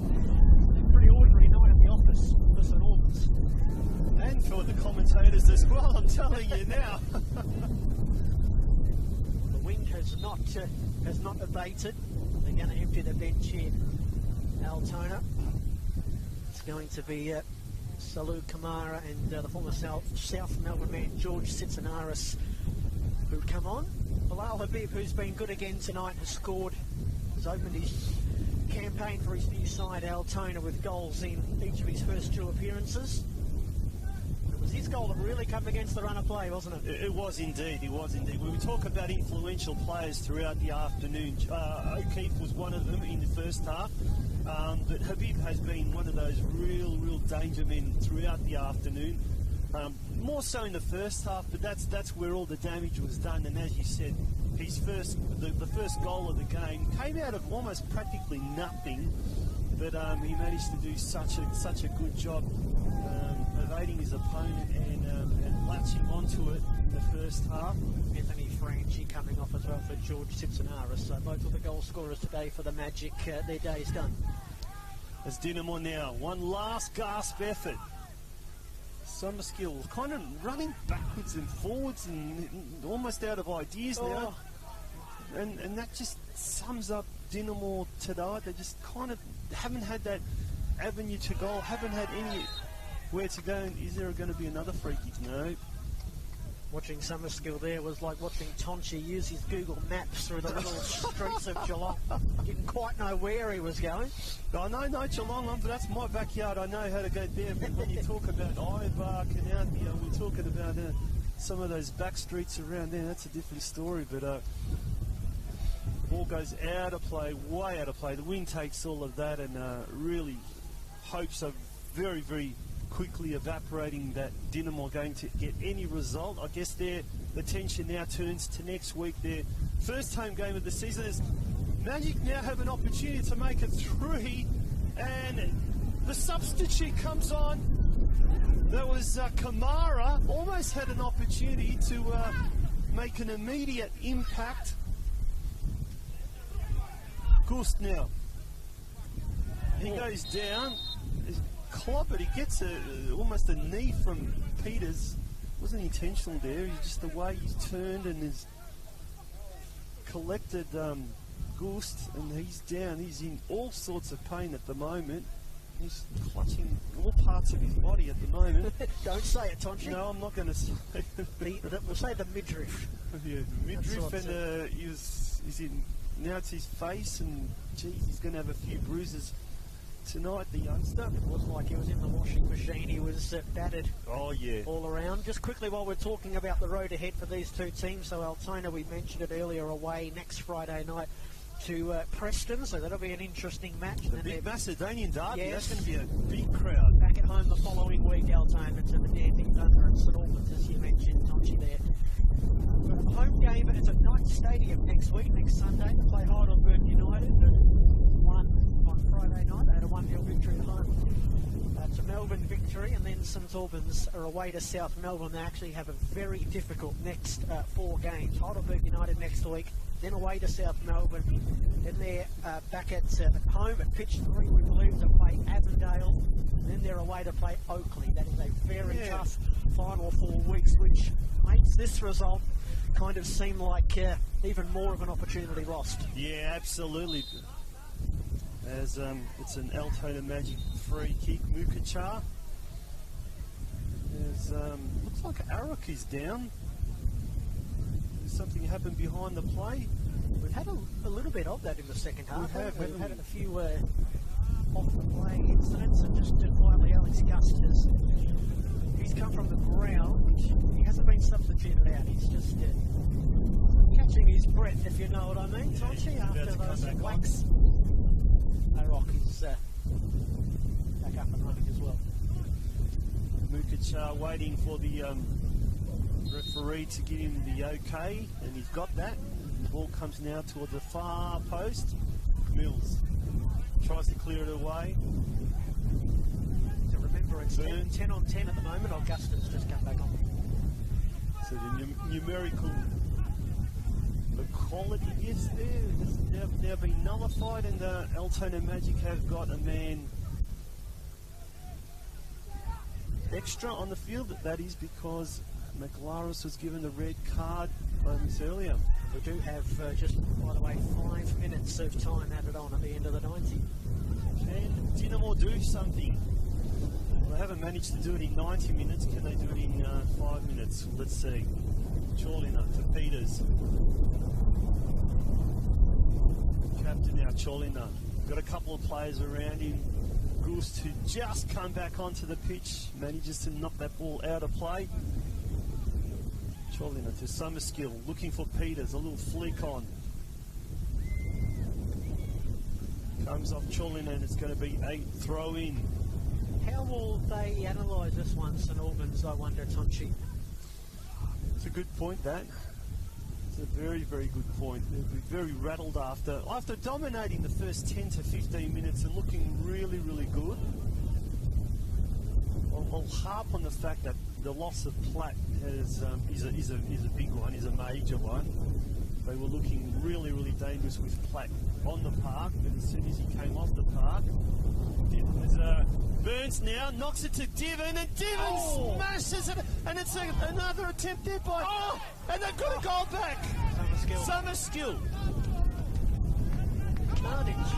pretty ordinary night at the office for St Albans. And for the commentators as well, I'm telling you now. The wind has not abated. They're going to empty the bench here. Altona. It's going to be Salou Kamara and the former South Melbourne man George Sitsinaris who come on. Bilal Habib, who's been good again tonight, has scored, has opened his campaign for his new side Altona with goals in each of his first 2 appearances. It was his goal that really come against the run of play, wasn't it? It was indeed, When we talk about influential players throughout the afternoon, O'Keefe was one of them in the first half, but Habib has been one of those real danger men throughout the afternoon. More so in the first half, but that's where all the damage was done. And as you said, his the first goal of the game came out of almost practically nothing, but he managed to do such a good job evading his opponent and latching onto it in the first half. Anthony Franchi coming off as well for George Sitsinaris. So both of the goal scorers today for the Magic, their day's done. As Dinamo now, one last gasp effort. Summerskill kind of running backwards and forwards and almost out of ideas now. And that just sums up Dinamo today. They just kind of haven't had that avenue to goal, haven't had anywhere to go. Is there going to be another free kick? No. Watching Summerskill there was like watching Tonchi use his Google Maps through the little streets of Geelong. Didn't quite know where he was going. I know Geelong, but that's my backyard. I know how to go there. But when you talk about Ivark and out here, we're talking about some of those back streets around there. That's a different story. But ball goes out of play, way out of play. The wind takes all of that, and really hopes are very quickly evaporating that Dinamo are going to get any result. I guess the tension now turns to next week, their first home game of the season. As Magic now have an opportunity to make it 3, and the substitute comes on. That was Kamara, almost had an opportunity to make an immediate impact. Gust now. He goes down. Clobbered. He gets almost a knee from Peters. Wasn't intentional there. He's just the way he's turned and has collected Gust, and he's down. He's in all sorts of pain at the moment. He's clutching all parts of his body at the moment. Don't say it, Tonchi. No, I'm not going to say it. We'll say the midriff. Yeah, the midriff, and he's in. Now it's his face, and geez, he's going to have a few bruises tonight, the youngster. It was like he was in the washing machine. He was battered. Oh, yeah. All around. Just quickly, while we're talking about the road ahead for these 2 teams, so Altona, we mentioned it earlier, away next Friday night to Preston, so that'll be an interesting match. A big Macedonian derby. Yes. That's going to be a big crowd. Back at home the following week, Altona to the Dandy Thunder at St Albans, as you mentioned, Tonchi there. Home game, it's at Knight Stadium next week, next Sunday. They play Heidelberg United, but won on Friday night. They had a 1-0 victory at home. It's a Melbourne victory. victory, and then St Albans are away to South Melbourne. They actually have a very difficult next 4 games. Heidelberg United next week, then away to South Melbourne, then they're back at home at pitch 3, we believe, to play Avondale, then they're away to play Oakley. That is a very tough final 4 weeks, which makes this result kind of seem like even more of an opportunity lost. Yeah, absolutely. As it's an Altona Magic free kick, Mukachar. Looks like Arak is down. Something happened behind the play. We've had a little bit of that in the second half. We've had a few off the play incidents, and just quietly, Alex Gust he's come from the ground. He hasn't been substituted out. He's just catching his breath, if you know what I mean, Tonchi, after those whacks. Arak is back up and running as well. Mukachar waiting for the referee to give him the okay, and he's got that. The ball comes now toward the far post. Mills tries to clear it away. So remember, it's 10 on 10 at the moment. Augustine's just come back on. So the numerical equality is there. Has now been nullified, and the Altona Magic have got a man extra on the field. That is because McLaris was given the red card moments earlier. We do have, just by the way, 5 minutes of time added on at the end of the 90. Can Dinamo do something? Well, they haven't managed to do it in 90 minutes. Can they do it in 5 minutes? Let's see. Cholina to Peters. Captain now, Cholina. Got a couple of players around him. Goose to just come back onto the pitch. Manages to knock that ball out of play. Cholina to Summerskill, looking for Peters, a little flick on. Comes off Cholina, and it's going to be a throw in. How will they analyse this one, St Albans, I wonder, Tonchi? It's a good point, that. It's a very, very good point. They'll be very rattled after dominating the first 10 to 15 minutes and looking really, really good. I'll harp on the fact that the loss of Platt is a big one, is a major one. They were looking really, really dangerous with Platt on the park, but as soon as he came off the park, there's Burns now knocks it to Divin, and Divin smashes it, and it's another attempt there by. And they've got a goal back. Summerskill. Carnage.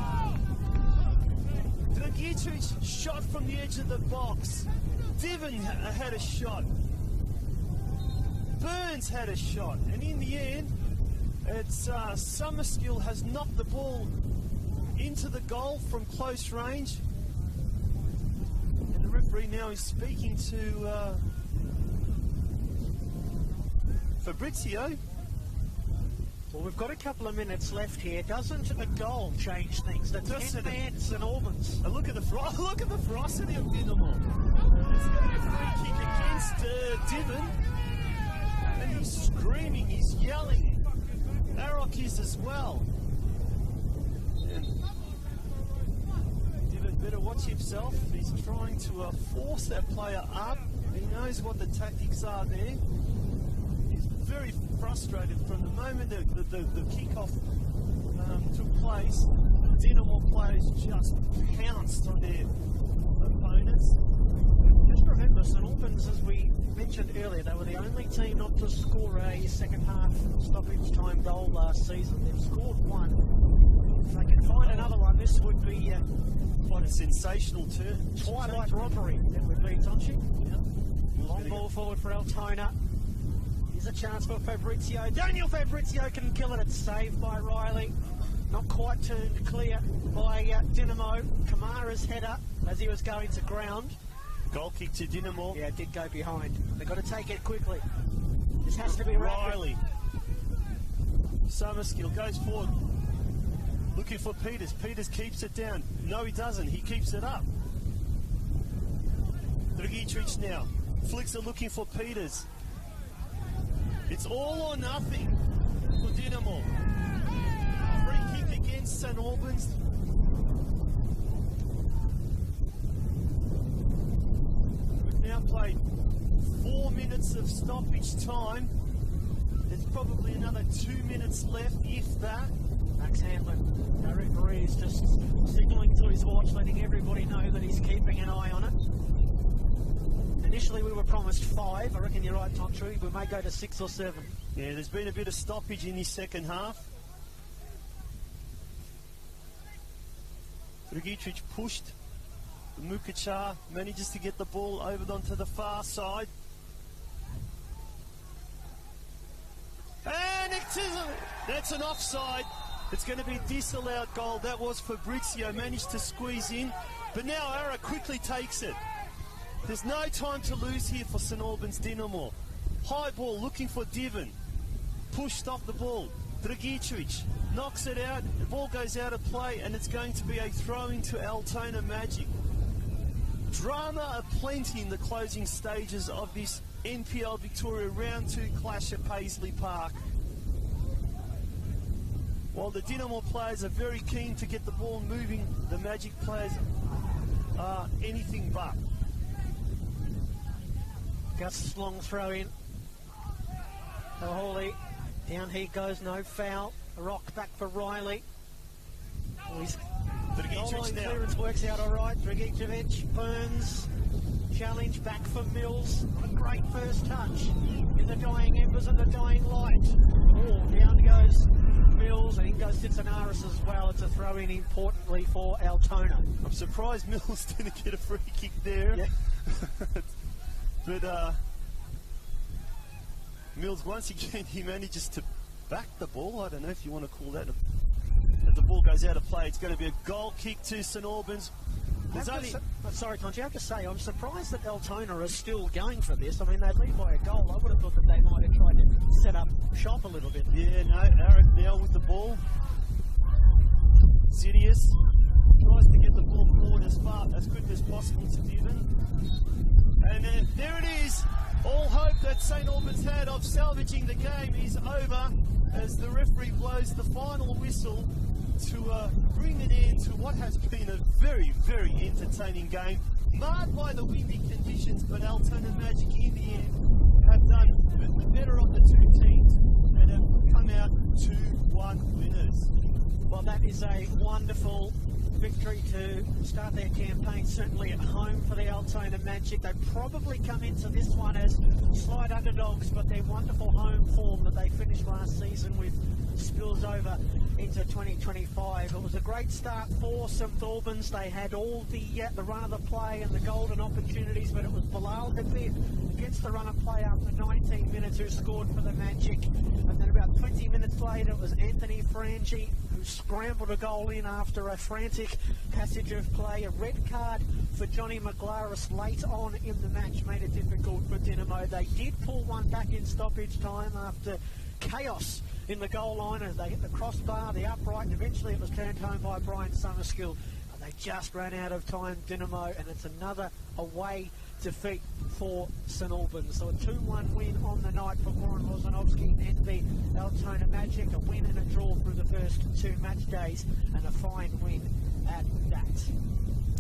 Dragicevic shot from the edge of the box. Divin had a shot. Burns had a shot, and in the end, it's Summerskill has knocked the ball into the goal from close range. And the referee now is speaking to Fabrizio. Well, we've got a couple of minutes left here. Doesn't a goal change things? The 10-man St Albans. Look at the ferocity of Dinamo. There's going to be a free kick against Divin, and he's screaming, he's yelling. Arak is as well. And Divin better watch himself. He's trying to force that player up. He knows what the tactics are there. He's very frustrated from the moment the kickoff took place. Dinamo players just pounced on their opponents. Just remember, St Albans, as we mentioned earlier, they were the only team not to score a second half stoppage time goal last season. They've scored one. If they can find another one, this would be quite a sensational turn. Twilight robbery, it would be, Tonchi. Yeah. Long ball forward for Altona. Here's a chance for Fabrizio. Daniel Fabrizio can kill it. It's saved by Riley. Not quite turned clear by Dinamo. Kamara's header as he was going to ground. Goal kick to Dinamo. Yeah, it did go behind. They've got to take it quickly. This has to be Riley. Summerskill goes forward. Looking for Peters. Peters keeps it down. No, he doesn't. He keeps it up. Dragicevic now. Flicks are looking for Peters. It's all or nothing for Dinamo. Free kick against St Albans. minutes of stoppage time. There's probably another 2 minutes left, if that. Max Hanlon, our referee, is just signalling to his watch, letting everybody know that he's keeping an eye on it. Initially we were promised 5. I reckon you're right, Tontry. We may go to 6 or 7. Yeah, there's been a bit of stoppage in this second half. Dragicevic pushed. Mukacha manages to get the ball over onto the far side. And that's an offside. It's going to be a disallowed goal. That was Fabrizio, managed to squeeze in. But now Ara quickly takes it. There's no time to lose here for St Albans Dinamo. High ball looking for Divan. Pushed off the ball. Dragicevic knocks it out. The ball goes out of play and it's going to be a throw into Altona Magic. Drama aplenty in the closing stages of this NPL Victoria Round 2 clash at Paisley Park. While the Dinamo players are very keen to get the ball moving, the Magic players are anything but. Gus' long throw in. Hawley, down he goes, no foul. A rock back for Riley. His goal line clearance works out all right. Dragicevic, Burns, challenge back for Mills. A great first touch in the dying embers and the dying light. Oh, down goes Mills, and in goes Titsanaris as well. It's a throw in importantly for Altona. I'm surprised Mills didn't get a free kick there. Yeah. But Mills, once again, he manages to back the ball. I don't know if you want to call that. If the ball goes out of play, it's going to be a goal kick to St Albans. Sorry, Tonji, I have to say, I'm surprised that Altona are still going for this. I mean, they lead by a goal. I would have thought that they might have tried to set up shop a little bit. Yeah, no, Eric now with the ball. Sidious tries to get the ball forward as quick as possible to Divan. And then there it is. All hope that St Albans had of salvaging the game is over as the referee blows the final whistle to bring an end to what has been a very, very entertaining game, marred by the windy conditions, but Altona Magic in the end have done the better of the two teams and have come out 2-1 winners. Well, that is a wonderful victory to start their campaign, certainly at home for the Altona Magic. They probably come into this one as slight underdogs, but their wonderful home form that they finished last season with spills over into 2025. It was a great start for St Albans. They had all the run of the play and the golden opportunities, but it was Bilal Habib against the run of play after 19 minutes who scored for the Magic. And then about 20 minutes later, it was Anthony Frangi who scrambled a goal in after a frantic passage of play. A red card for Johnny McGlaris late on in the match made it difficult for Dinamo. They did pull one back in stoppage time after chaos in the goal line as they hit the crossbar, the upright, and eventually it was turned home by Brian Summerskill. And they just ran out of time, Dinamo, and it's another away defeat for St Albans. So a 2-1 win on the night for Warren Lozanovsky and the Altona Magic. A win and a draw through the first 2 match days, and a fine win at that.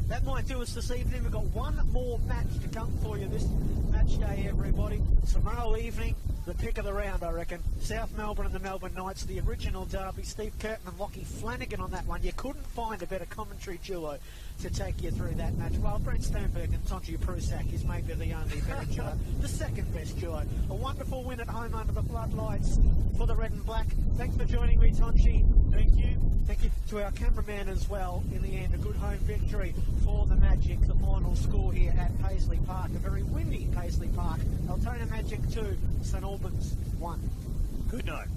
That might do us this evening. We've got one more match to come for you this match day, everybody. Tomorrow evening, the pick of the round, I reckon. South Melbourne and the Melbourne Knights, the original derby. Steve Curtin and Lockie Flanagan on that one. You couldn't find a better commentary duo to take you through that match. Well, Brent Sternberg and Tonji Prusak is maybe the only better duo. The second best duo. A wonderful win at home under the floodlights for the red and black. Thanks for joining me, Tonji. Thank you. Thank you to our cameraman as well. In the end, a good home victory for the Magic. The final score here at Paisley Park. A very windy Paisley Park. Altona Magic 2, St Albans 1. Good night.